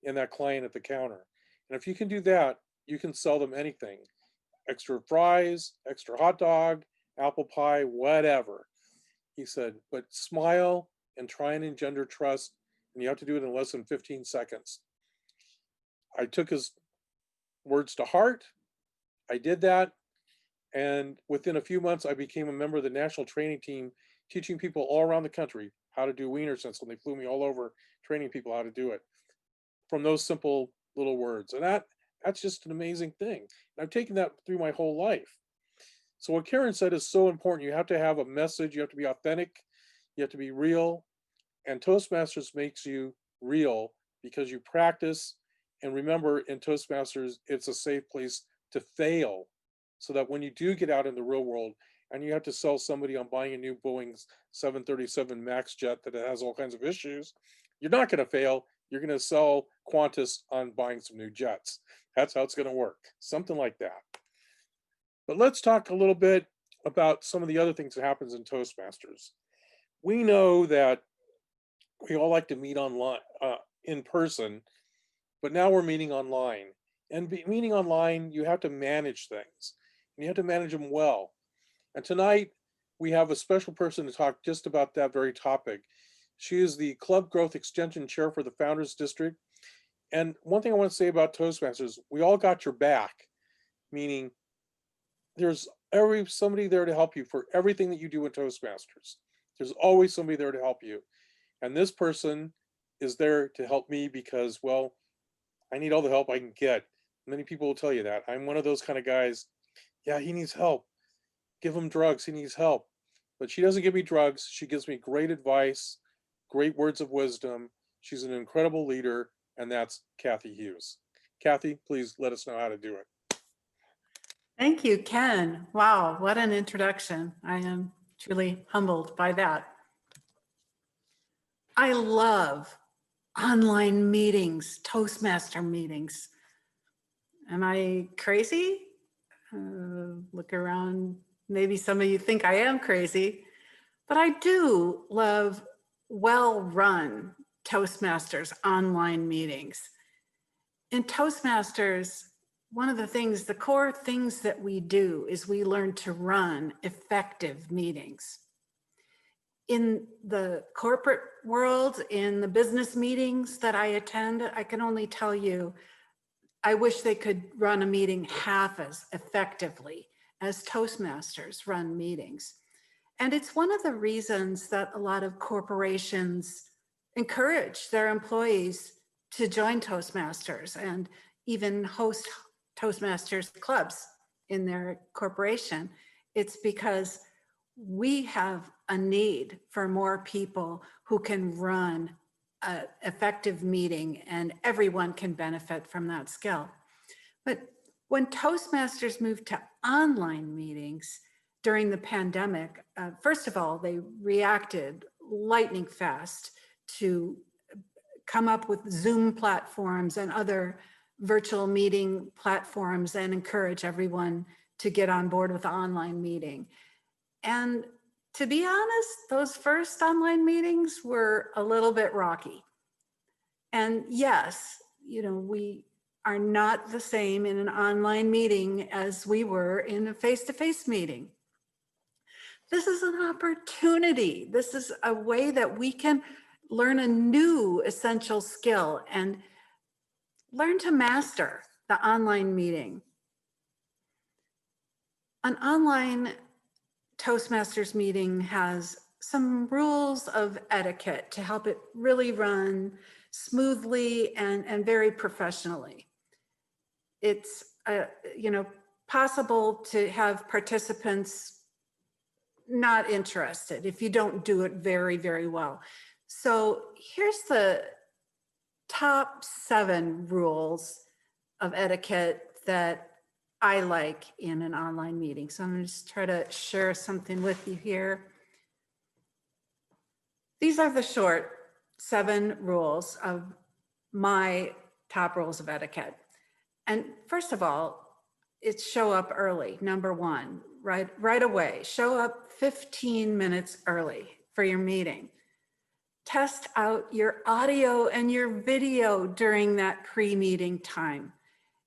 in that client at the counter. And if you can do that, you can sell them anything. Extra fries, extra hot dog, apple pie, whatever. He said, but smile and try and engender trust, and you have to do it in less than 15 seconds. I took his words to heart. I did that. And within a few months, I became a member of the national training team, teaching people all around the country how to do Wiener Schnitzel. They flew me all over training people how to do it from those simple little words. And that's just an amazing thing. And I've taken that through my whole life. So what Karen said is so important. You have to have a message. You have to be authentic. You have to be real. And Toastmasters makes you real because you practice. And remember, in Toastmasters, it's a safe place to fail, so that when you do get out in the real world and you have to sell somebody on buying a new Boeing 737 MAX jet that has all kinds of issues, you're not going to fail. You're going to sell Qantas on buying some new jets. That's how it's going to work. Something like that. But let's talk a little bit about some of the other things that happens in Toastmasters. We know that we all like to meet online, in person, but now we're meeting online. And meeting online, you have to manage things. And you have to manage them well. And tonight, we have a special person to talk just about that very topic. She is the Club Growth Extension Chair for the Founders District. And one thing I want to say about Toastmasters, we all got your back, meaning there's somebody there to help you for everything that you do in Toastmasters. There's always somebody there to help you. And this person is there to help me because, well, I need all the help I can get. Many people will tell you that. I'm one of those kind of guys. Yeah, he needs help. Give him drugs. He needs help. But she doesn't give me drugs. She gives me great advice, great words of wisdom. She's an incredible leader, and that's Kathy Hughes. Kathy, please let us know how to do it. Thank you, Ken. Wow, what an introduction. I am truly humbled by that. I love online meetings, Toastmaster meetings. Am I crazy? Look around, maybe some of you think I am crazy, but I do love well-run Toastmasters online meetings. In Toastmasters, one of the things, the core things that we do is we learn to run effective meetings. In the corporate world, in the business meetings that I attend, I can only tell you, I wish they could run a meeting half as effectively as Toastmasters run meetings. And it's one of the reasons that a lot of corporations encourage their employees to join Toastmasters and even host Toastmasters clubs in their corporation. It's because we have a need for more people who can run an effective meeting, and everyone can benefit from that skill. But when Toastmasters moved to online meetings during the pandemic, first of all, they reacted lightning fast to come up with Zoom platforms and other virtual meeting platforms and encourage everyone to get on board with the online meeting. And to be honest, those first online meetings were a little bit rocky. And yes, you know, we are not the same in an online meeting as we were in a face-to-face meeting. This is an opportunity. This is a way that we can learn a new essential skill and learn to master the online meeting. An online Toastmasters meeting has some rules of etiquette to help it really run smoothly and very professionally. It's you know, possible to have participants not interested if you don't do it very, very well. So here's the top 7 rules of etiquette that I like in an online meeting. So I'm going to just try to share something with you here. These are the short 7 rules of my top rules of etiquette. And first of all, it's show up early. Number 1, right away. Show up 15 minutes early for your meeting. Test out your audio and your video during that pre-meeting time.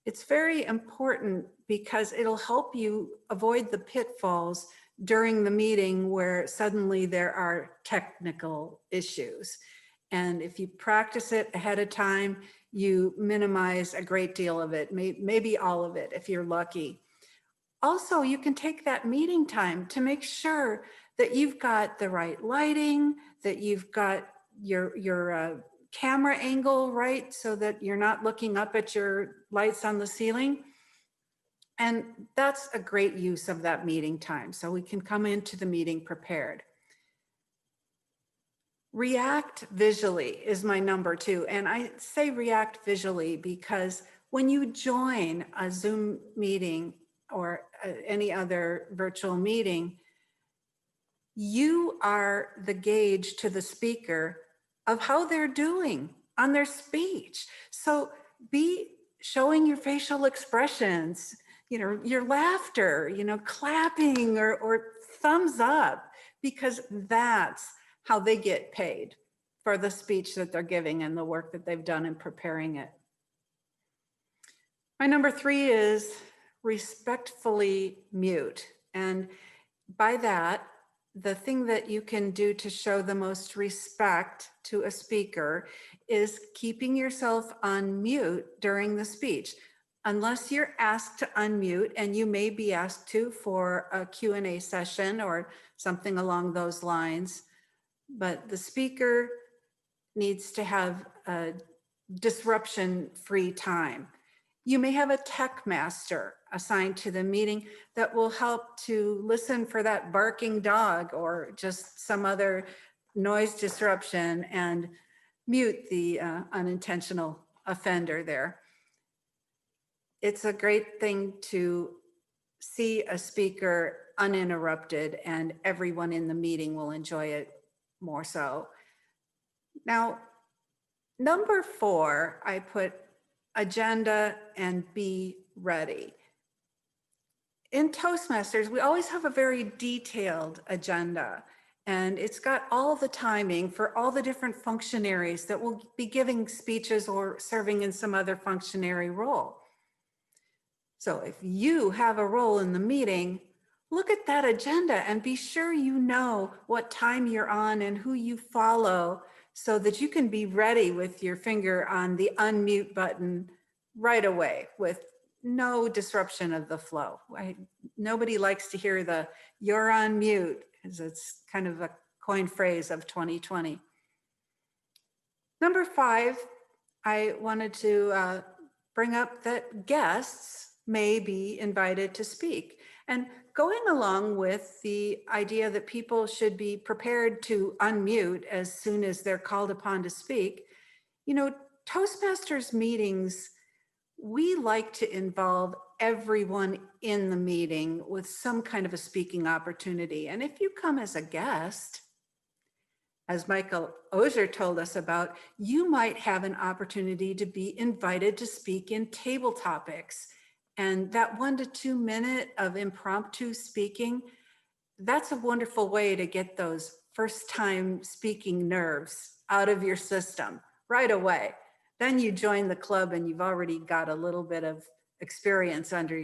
It's very important because it'll help you avoid the pitfalls during the meeting where suddenly there are technical issues. And if you practice it ahead of time, you minimize a great deal of it, maybe all of it if you're lucky. Also, you can take that meeting time to make sure that you've got the right lighting, that you've got your camera angle right so that you're not looking up at your lights on the ceiling. And that's a great use of that meeting time. So we can come into the meeting prepared. React visually is my number 2. And I say react visually because when you join a Zoom meeting or any other virtual meeting, you are the gauge to the speaker of how they're doing on their speech. So be showing your facial expressions, you know, your laughter, you know, clapping or thumbs up, because that's how they get paid for the speech that they're giving and the work that they've done in preparing it. My number 3 is respectfully mute. And by that, the thing that you can do to show the most respect to a speaker is keeping yourself on mute during the speech. Unless you're asked to unmute, and you may be asked to for a Q&A session or something along those lines, but the speaker needs to have a disruption-free time. You may have a tech master assigned to the meeting that will help to listen for that barking dog or just some other noise disruption and mute the unintentional offender there. It's a great thing to see a speaker uninterrupted, and everyone in the meeting will enjoy it more so. Now, number 4, I put agenda and be ready. In Toastmasters, we always have a very detailed agenda, and it's got all the timing for all the different functionaries that will be giving speeches or serving in some other functionary role. So if you have a role in the meeting, look at that agenda and be sure you know what time you're on and who you follow, so that you can be ready with your finger on the unmute button right away with no disruption of the flow. Nobody likes to hear the "you're on mute," because it's kind of a coined phrase of 2020. Number 5, I wanted to bring up that guests may be invited to speak. And going along with the idea that people should be prepared to unmute as soon as they're called upon to speak, you know, Toastmasters meetings, we like to involve everyone in the meeting with some kind of a speaking opportunity. And if you come as a guest, as Michael Ozier told us about, you might have an opportunity to be invited to speak in table topics. And that 1 to 2 minute of impromptu speaking, that's a wonderful way to get those first time speaking nerves out of your system right away. Then you join the club and you've already got a little bit of experience under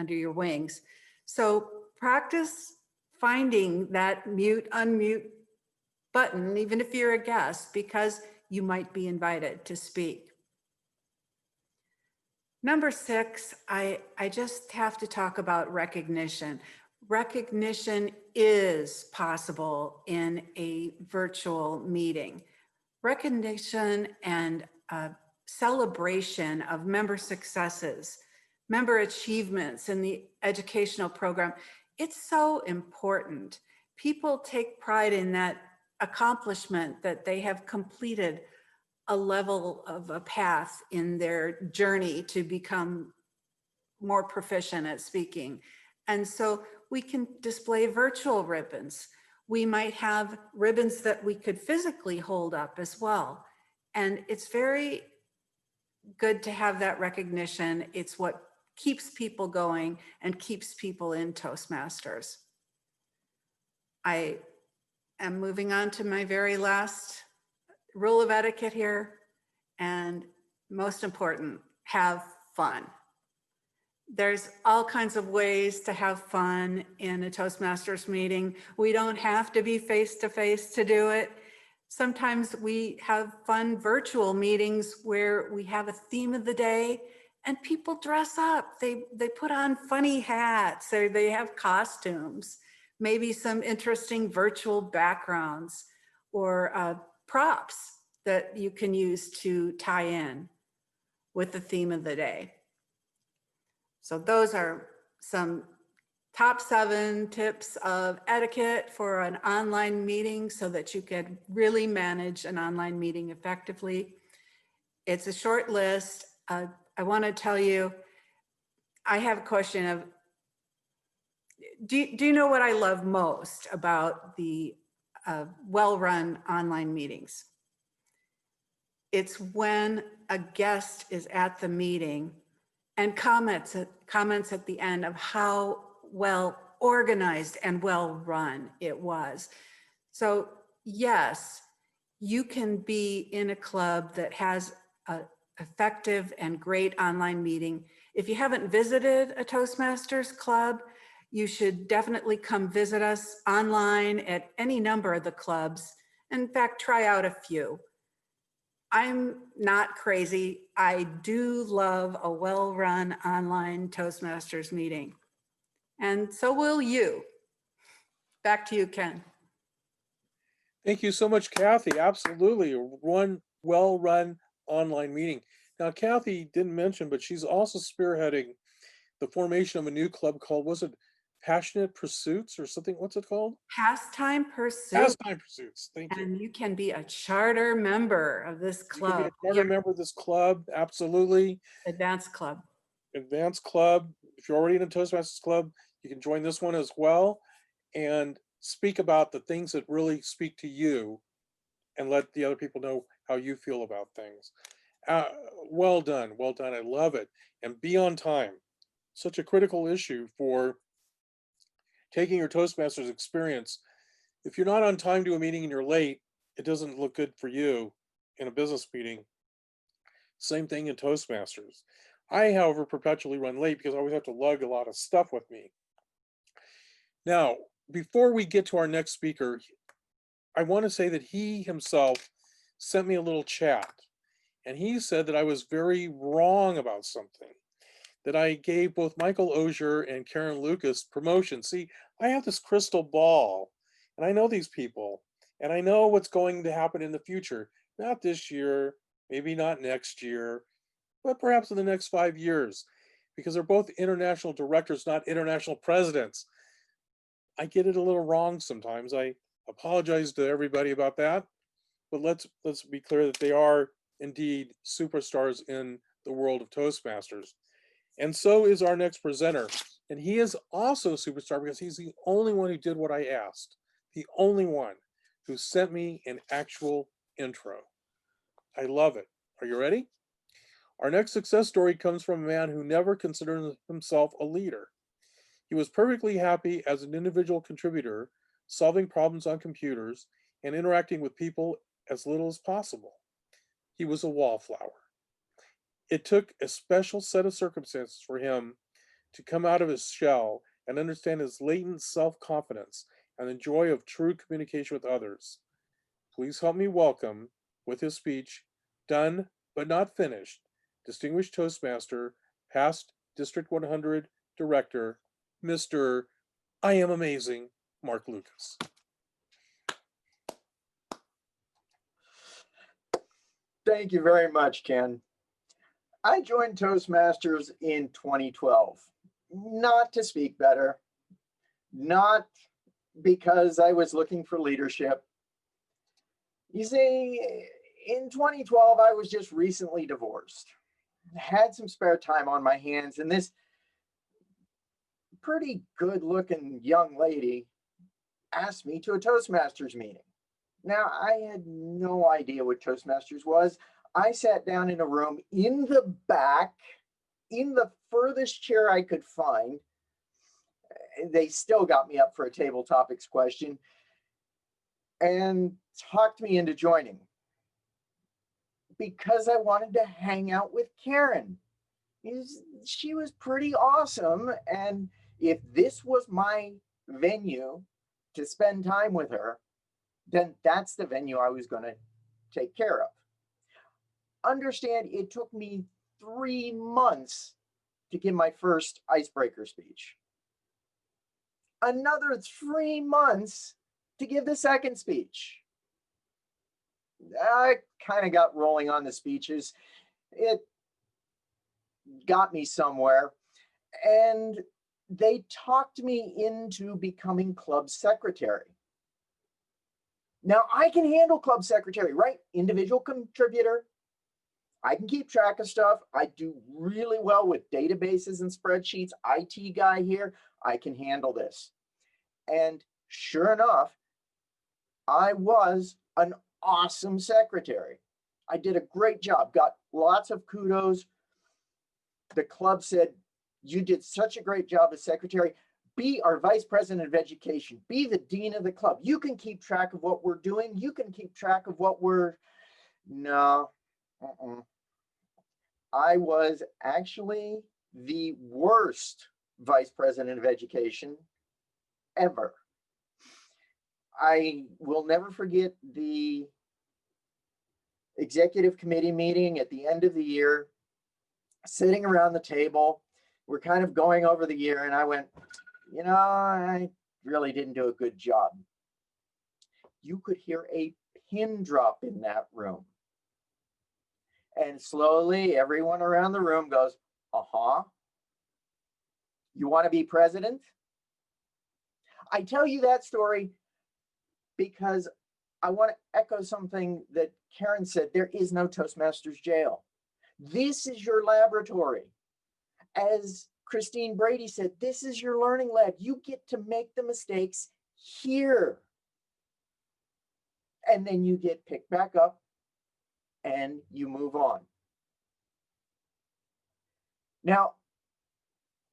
your wings. So practice finding that mute, unmute button, even if you're a guest, because you might be invited to speak. Number 6, I just have to talk about recognition. Recognition is possible in a virtual meeting. Recognition and celebration of member successes, member achievements in the educational program, it's so important. People take pride in that accomplishment, that they have completed a level of a path in their journey to become more proficient at speaking. And so we can display virtual ribbons. We might have ribbons that we could physically hold up as well. And it's very good to have that recognition. It's what keeps people going and keeps people in Toastmasters. I am moving on to my very last rule of etiquette here, and most important, have fun. There's all kinds of ways to have fun in a Toastmasters meeting. We don't have to be face-to-face to do it. Sometimes we have fun virtual meetings where we have a theme of the day and people dress up. They put on funny hats, or they have costumes, maybe some interesting virtual backgrounds, or props that you can use to tie in with the theme of the day. So those are some top 7 tips of etiquette for an online meeting so that you can really manage an online meeting effectively. It's a short list. I want to tell you, I have a question of, do you know what I love most about the well-run online meetings? It's when a guest is at the meeting and comments at the end of how well organized and well run it was. So yes, you can be in a club that has an effective and great online meeting. If you haven't visited a Toastmasters club, you should definitely come visit us online at any number of the clubs. In fact, try out a few. I'm not crazy. I do love a well-run online Toastmasters meeting. And so will you. Back to you, Ken. Thank you so much, Kathy. Absolutely. One well-run online meeting. Now, Kathy didn't mention, but she's also spearheading the formation of a new club called, was it passionate pursuits or something. What's it called? Pastime pursuit. Pastime pursuits. Thank you. And you can be a charter member of this You can be club. a charter member of this club. Absolutely. Advanced club. Advanced club. If you're already in a Toastmasters club, you can join this one as well and speak about the things that really speak to you and let the other people know how you feel about things. Well done. Well done. I love it. And be on time. Such a critical issue for taking your Toastmasters experience. If you're not on time to a meeting and you're late, it doesn't look good for you in a business meeting. Same thing in Toastmasters. I, however, perpetually run late because I always have to lug a lot of stuff with me. Now, before we get to our next speaker, I want to say that he himself sent me a little chat, and he said that I was very wrong about something, that I gave both Michael Ozier and Karen Lucas promotion. See, I have this crystal ball, and I know these people, and I know what's going to happen in the future. Not this year, maybe not next year, but perhaps in the next 5 years, because they're both international directors, not international presidents. I get it a little wrong sometimes. I apologize to everybody about that, but let's be clear that they are indeed superstars in the world of Toastmasters. And so is our next presenter. And he is also a superstar because he's the only one who did what I asked, the only one who sent me an actual intro. I love it. Are you ready? Our next success story comes from a man who never considered himself a leader. He was perfectly happy as an individual contributor, solving problems on computers and interacting with people as little as possible. He was a wallflower. It took a special set of circumstances for him to come out of his shell and understand his latent self-confidence and the joy of true communication with others. Please help me welcome, with his speech, done but not finished, Distinguished Toastmaster, past District 100 Director, Mr. I Am Amazing, Mark Lucas. Thank you very much, Ken. I joined Toastmasters in 2012, not to speak better, not because I was looking for leadership. You see, in 2012, I was just recently divorced, had some spare time on my hands, and this pretty good-looking young lady asked me to a Toastmasters meeting. Now, I had no idea what Toastmasters was. I sat down in a room in the back, in the furthest chair I could find. They still got me up for a table topics question and talked me into joining because I wanted to hang out with Karen. She was pretty awesome, and if this was my venue to spend time with her, then that's the venue I was going to take care of. Understand, it took me 3 months to give my first icebreaker speech. Another 3 months to give the second speech. I kind of got rolling on the speeches. It got me somewhere, and they talked me into becoming club secretary. Now, I can handle club secretary, right? Individual contributor. I can keep track of stuff. I do really well with databases and spreadsheets. IT guy here, I can handle this. And sure enough, I was an awesome secretary. I did a great job, got lots of kudos. The club said, you did such a great job as secretary. Be our vice president of education. Be the dean of the club. You can keep track of what we're doing. You can keep track of what we're... No. I was actually the worst vice president of education ever. I will never forget the executive committee meeting at the end of the year, sitting around the table. We're kind of going over the year, and I went, you know, I really didn't do a good job. You could hear a pin drop in that room. And slowly everyone around the room goes, uh-huh. You want to be president? I tell you that story because I want to echo something that Karen said. There is no Toastmasters jail. This is your laboratory. As Christine Brady said, this is your learning lab. You get to make the mistakes here. And then you get picked back up and you move on. Now,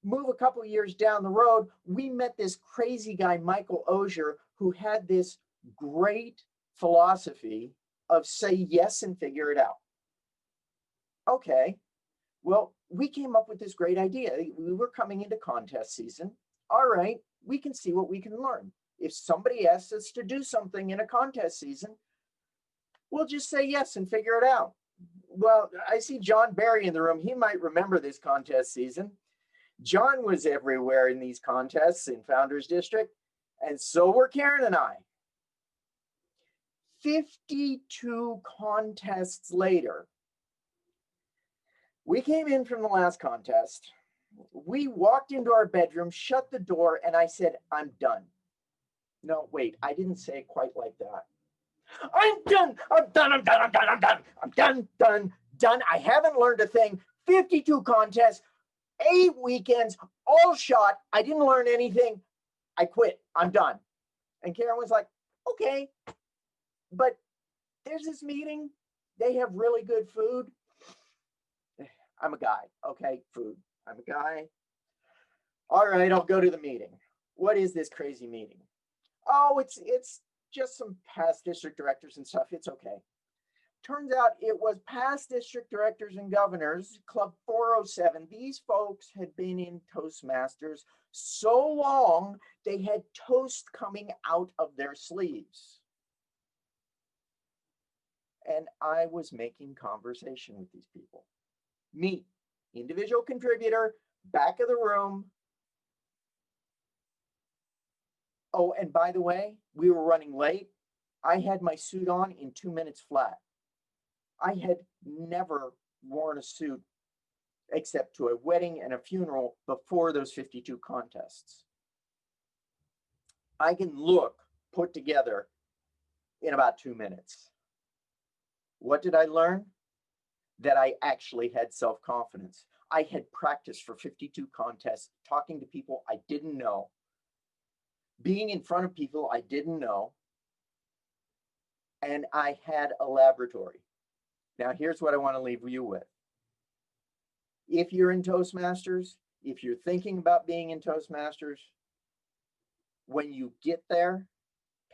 move a couple of years down the road, we met this crazy guy, Michael Osier, who had this great philosophy of say yes and figure it out. Okay, well, we came up with this great idea. We were coming into contest season. All right, we can see what we can learn. If somebody asks us to do something in a contest season, we'll just say yes and figure it out. Well, I see John Barry in the room. He might remember this contest season. John was everywhere in these contests in Founders District, and so were Karen and I. 52 contests later, we came in from the last contest. We walked into our bedroom, shut the door, and I said, I'm done. No, wait, I didn't say it quite like that. I'm done. I'm done. I'm done. I'm done. I'm done. I'm done. Done. Done. I haven't learned a thing. 52 contests, 8 weekends, all shot. I didn't learn anything. I quit. I'm done. And Karen was like, okay, but there's this meeting. They have really good food. I'm a guy. Okay, food. I'm a guy. All right, I'll go to the meeting. What is this crazy meeting? Oh, it's just some past district directors and stuff. It's okay. Turns out it was past district directors and governors, Club 407. These folks had been in Toastmasters so long, they had toast coming out of their sleeves. And I was making conversation with these people. Me, individual contributor, back of the room. Oh, and by the way, we were running late. I had my suit on in 2 minutes flat. I had never worn a suit except to a wedding and a funeral before those 52 contests. I can look put together in about 2 minutes. What did I learn? That I actually had self-confidence. I had practiced for 52 contests, talking to people I didn't know, being in front of people I didn't know, and I had a laboratory. Now, here's what I want to leave you with. If you're in Toastmasters, if you're thinking about being in Toastmasters, when you get there,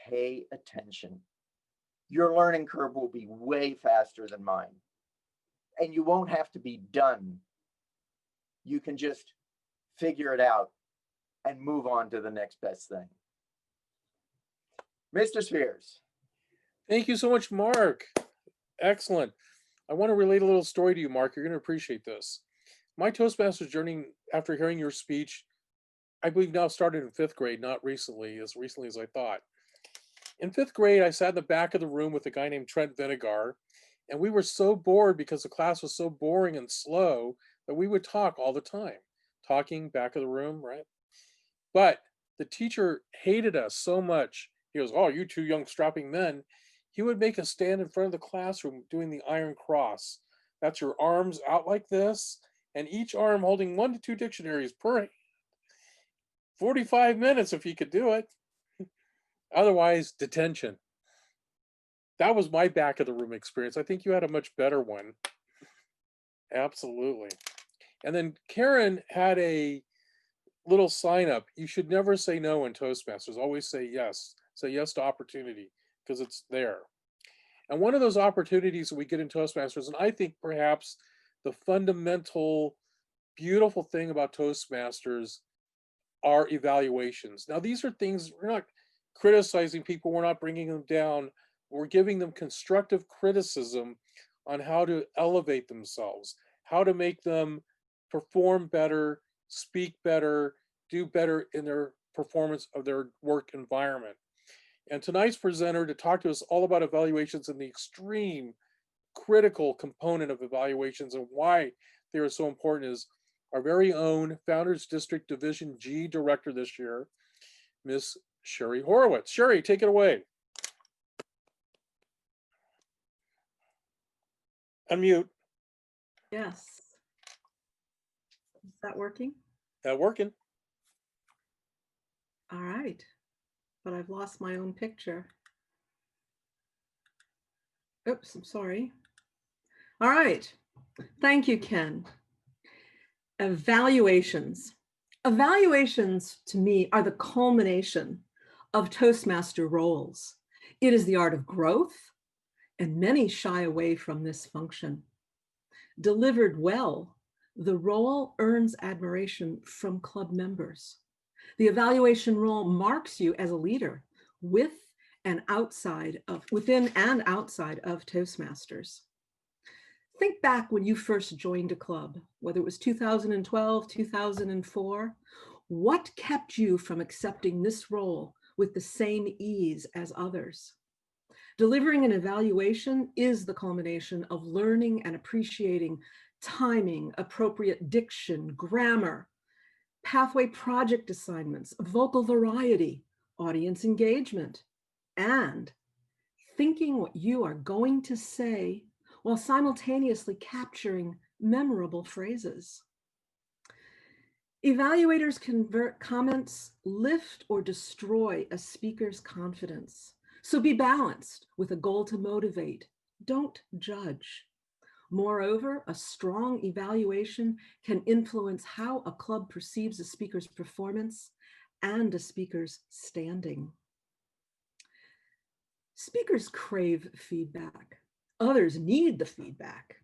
pay attention. Your learning curve will be way faster than mine. And you won't have to be done. You can just figure it out and move on to the next best thing. Mr. Spears. Thank you so much, Mark. Excellent. I want to relate a little story to you, Mark. You're going to appreciate this. My Toastmasters journey, after hearing your speech, I believe now started in 5th grade, not recently as I thought. In 5th grade, I sat in the back of the room with a guy named Trent Vinegar, and we were so bored because the class was so boring and slow that we would talk all the time, talking back of the room, right? But the teacher hated us so much. He goes, oh, you two young strapping men. He would make us stand in front of the classroom doing the iron cross. That's your arms out like this, and each arm holding 1 to 2 dictionaries per hand. 45 minutes if he could do it. Otherwise, detention. That was my back of the room experience. I think you had a much better one. Absolutely. And then Karen had a little sign up. You should never say no in Toastmasters. Always say yes. Say yes to opportunity because it's there. And one of those opportunities that we get in Toastmasters, and I think perhaps the fundamental beautiful thing about Toastmasters are evaluations. Now, these are things, we're not criticizing people, we're not bringing them down, we're giving them constructive criticism on how to elevate themselves, how to make them perform better, speak better, do better in their performance of their work environment. And tonight's presenter to talk to us all about evaluations and the extreme critical component of evaluations and why they are so important is our very own Founders District Division G Director this year, Miss Sherry Horowitz. Sherry, take it away. Unmute. Yes. Is that working? That working. All right. But I've lost my own picture. Oops, I'm sorry. All right. Thank you, Ken. Evaluations. Evaluations to me are the culmination of Toastmaster roles. It is the art of growth, and many shy away from this function. Delivered well, the role earns admiration from club members. The evaluation role marks you as a leader within and outside of Toastmasters. Think back when you first joined a club, whether it was 2012, 2004, what kept you from accepting this role with the same ease as others? Delivering an evaluation is the culmination of learning and appreciating timing, appropriate diction, grammar, pathway project assignments, vocal variety, audience engagement, and thinking what you are going to say while simultaneously capturing memorable phrases. Evaluators convert comments, lift or destroy a speaker's confidence. So be balanced with a goal to motivate. Don't judge. Moreover, a strong evaluation can influence how a club perceives a speaker's performance and a speaker's standing. Speakers crave feedback. Others need the feedback.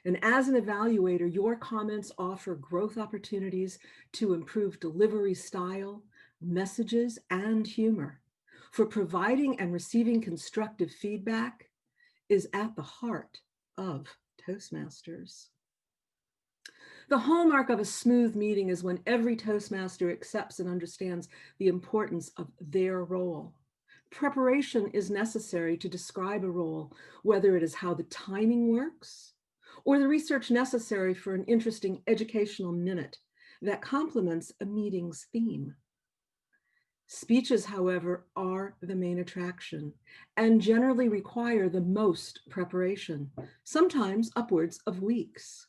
And as an evaluator, your comments offer growth opportunities to improve delivery style, messages, and humor. For providing and receiving constructive feedback is at the heart of Toastmasters. The hallmark of a smooth meeting is when every Toastmaster accepts and understands the importance of their role. Preparation is necessary to describe a role, whether it is how the timing works or the research necessary for an interesting educational minute that complements a meeting's theme. Speeches, however, are the main attraction and generally require the most preparation, sometimes upwards of weeks.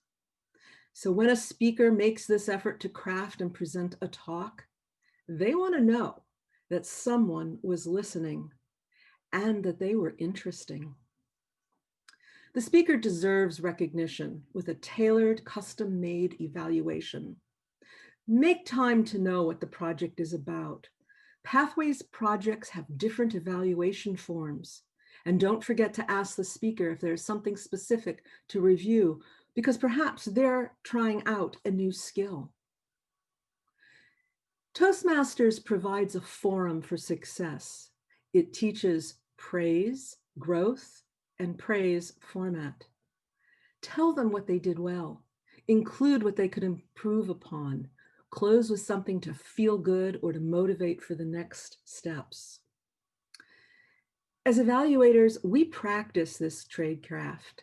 So when a speaker makes this effort to craft and present a talk, they want to know that someone was listening and that they were interesting. The speaker deserves recognition with a tailored, custom-made evaluation. Make time to know what the project is about. Pathways projects have different evaluation forms. And don't forget to ask the speaker if there's something specific to review, because perhaps they're trying out a new skill. Toastmasters provides a forum for success. It teaches praise, growth, and praise format. Tell them what they did well. Include what they could improve upon. Close with something to feel good or to motivate for the next steps. As evaluators, we practice this trade craft.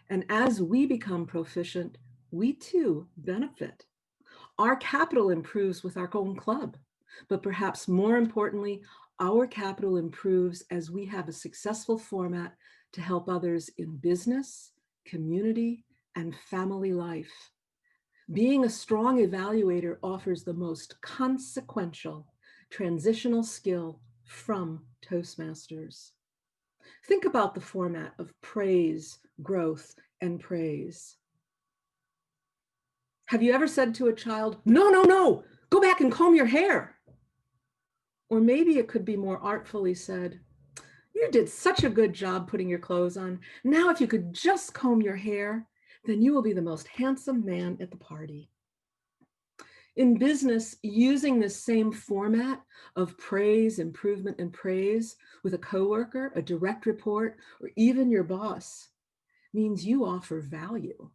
And as we become proficient, we too benefit. Our capital improves with our own club, but perhaps more importantly, our capital improves as we have a successful format to help others in business, community, and family life. Being a strong evaluator offers the most consequential transitional skill from Toastmasters. Think about the format of praise, growth, and praise. Have you ever said to a child, no, go back and comb your hair? Or maybe it could be more artfully said, you did such a good job putting your clothes on. Now, if you could just comb your hair, then you will be the most handsome man at the party. In business, using this same format of praise, improvement, and praise with a coworker, a direct report, or even your boss means you offer value.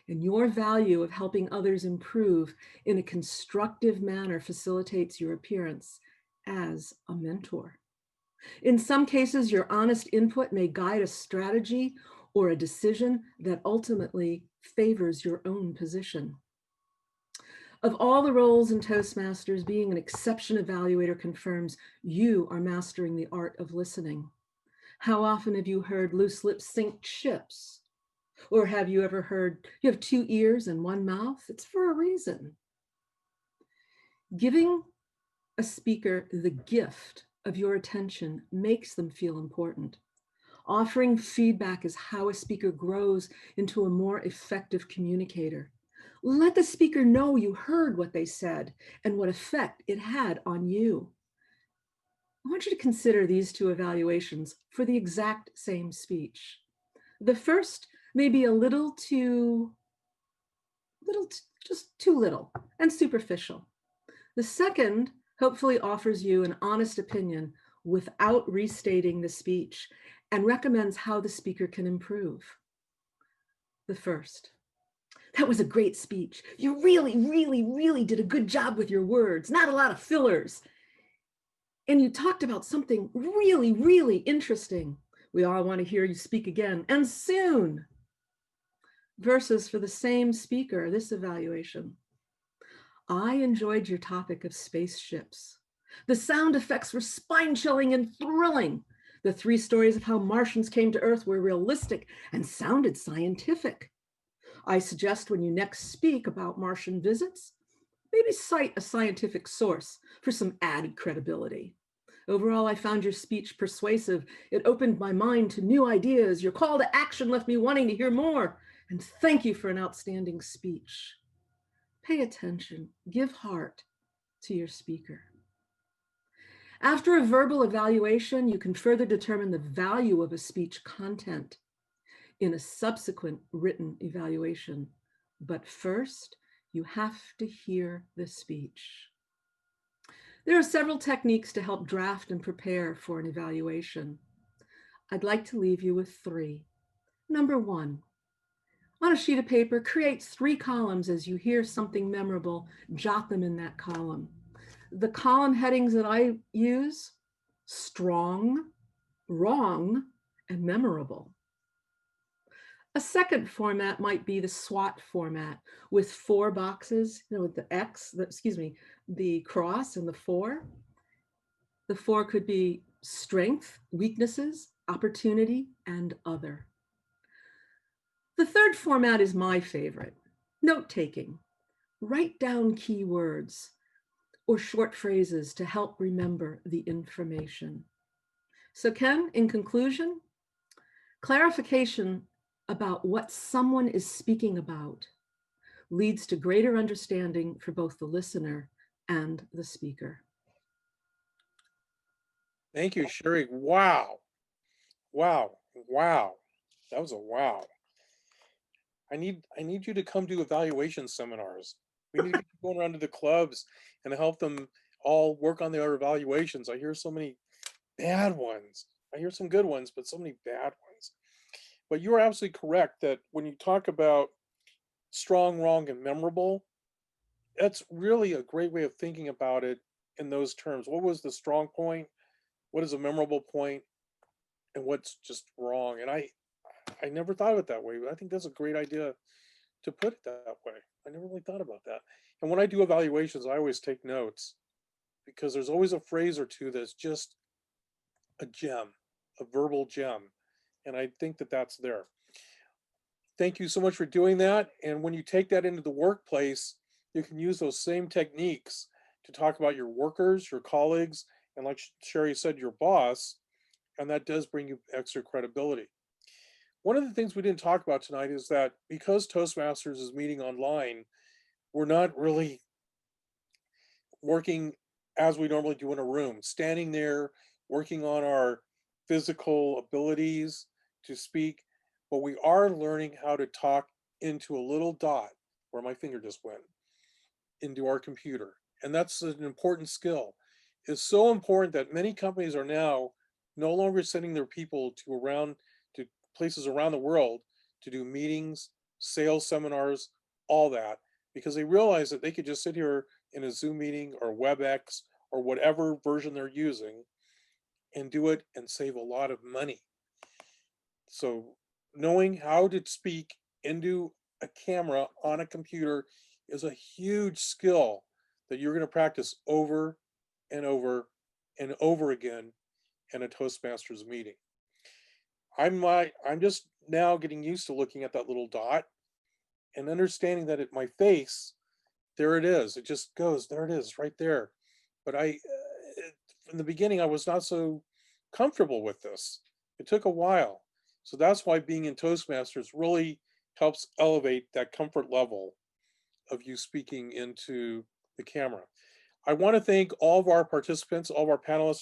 And your value of helping others improve in a constructive manner facilitates your appearance as a mentor. In some cases, your honest input may guide a strategy or a decision that ultimately favors your own position. Of all the roles in Toastmasters, being an exception evaluator confirms you are mastering the art of listening. How often have you heard loose lips sink ships? Or have you ever heard you have 2 ears and 1 mouth? It's for a reason. Giving a speaker the gift of your attention makes them feel important. Offering feedback is how a speaker grows into a more effective communicator. Let the speaker know you heard what they said and what effect it had on you. I want you to consider these 2 evaluations for the exact same speech. The first may be just too little and superficial. The second hopefully offers you an honest opinion without restating the speech and recommends how the speaker can improve. The first: that was a great speech. You really did a good job with your words, not a lot of fillers. And you talked about something really interesting. We all want to hear you speak again, and soon. Versus for the same speaker, this evaluation: I enjoyed your topic of spaceships. The sound effects were spine-chilling and thrilling. The 3 stories of how Martians came to Earth were realistic and sounded scientific. I suggest when you next speak about Martian visits, maybe cite a scientific source for some added credibility. Overall, I found your speech persuasive. It opened my mind to new ideas. Your call to action left me wanting to hear more. And thank you for an outstanding speech. Pay attention, give heart to your speaker. After a verbal evaluation, you can further determine the value of a speech content in a subsequent written evaluation. But first, you have to hear the speech. There are several techniques to help draft and prepare for an evaluation. I'd like to leave you with 3. Number 1, on a sheet of paper, create 3 columns. As you hear something memorable, jot them in that column. The column headings that I use: strong, wrong, and memorable. A second format might be the SWOT format with 4 boxes, with the cross and the 4. The 4 could be strength, weaknesses, opportunity, and other. The third format is my favorite: note-taking. Write down keywords or short phrases to help remember the information. So Ken, in conclusion, clarification about what someone is speaking about leads to greater understanding for both the listener and the speaker. Thank you, Sherry. Wow. That was a wow. I need you to come do evaluation seminars. We need to get you going around to the clubs and help them all work on their evaluations. I hear so many bad ones. I hear some good ones, but so many bad ones. But you are absolutely correct that when you talk about strong, wrong, and memorable, that's really a great way of thinking about it in those terms. What was the strong point? What is a memorable point? And what's just wrong? And I never thought of it that way, but I think that's a great idea to put it that way. I never really thought about that. And when I do evaluations, I always take notes because there's always a phrase or two that's just a gem, a verbal gem. And I think that that's there. Thank you so much for doing that. And when you take that into the workplace, you can use those same techniques to talk about your workers, your colleagues, and like Sherry said, your boss. And that does bring you extra credibility. One of the things we didn't talk about tonight is that because Toastmasters is meeting online, we're not really working as we normally do in a room, standing there, working on our physical abilities to speak, but we are learning how to talk into a little dot, where my finger just went, into our computer. And that's an important skill. It's so important that many companies are now no longer sending their people to places around the world to do meetings, sales seminars, all that, because they realize that they could just sit here in a Zoom meeting or WebEx or whatever version they're using and do it and save a lot of money. So knowing how to speak into a camera on a computer is a huge skill that you're going to practice over and over and over again in a Toastmasters meeting. I'm just now getting used to looking at that little dot and understanding that at my face, there it is. It just goes, there it is, right there. But from the beginning, I was not so comfortable with this. It took a while. So that's why being in Toastmasters really helps elevate that comfort level of you speaking into the camera. I want to thank all of our participants, all of our panelists,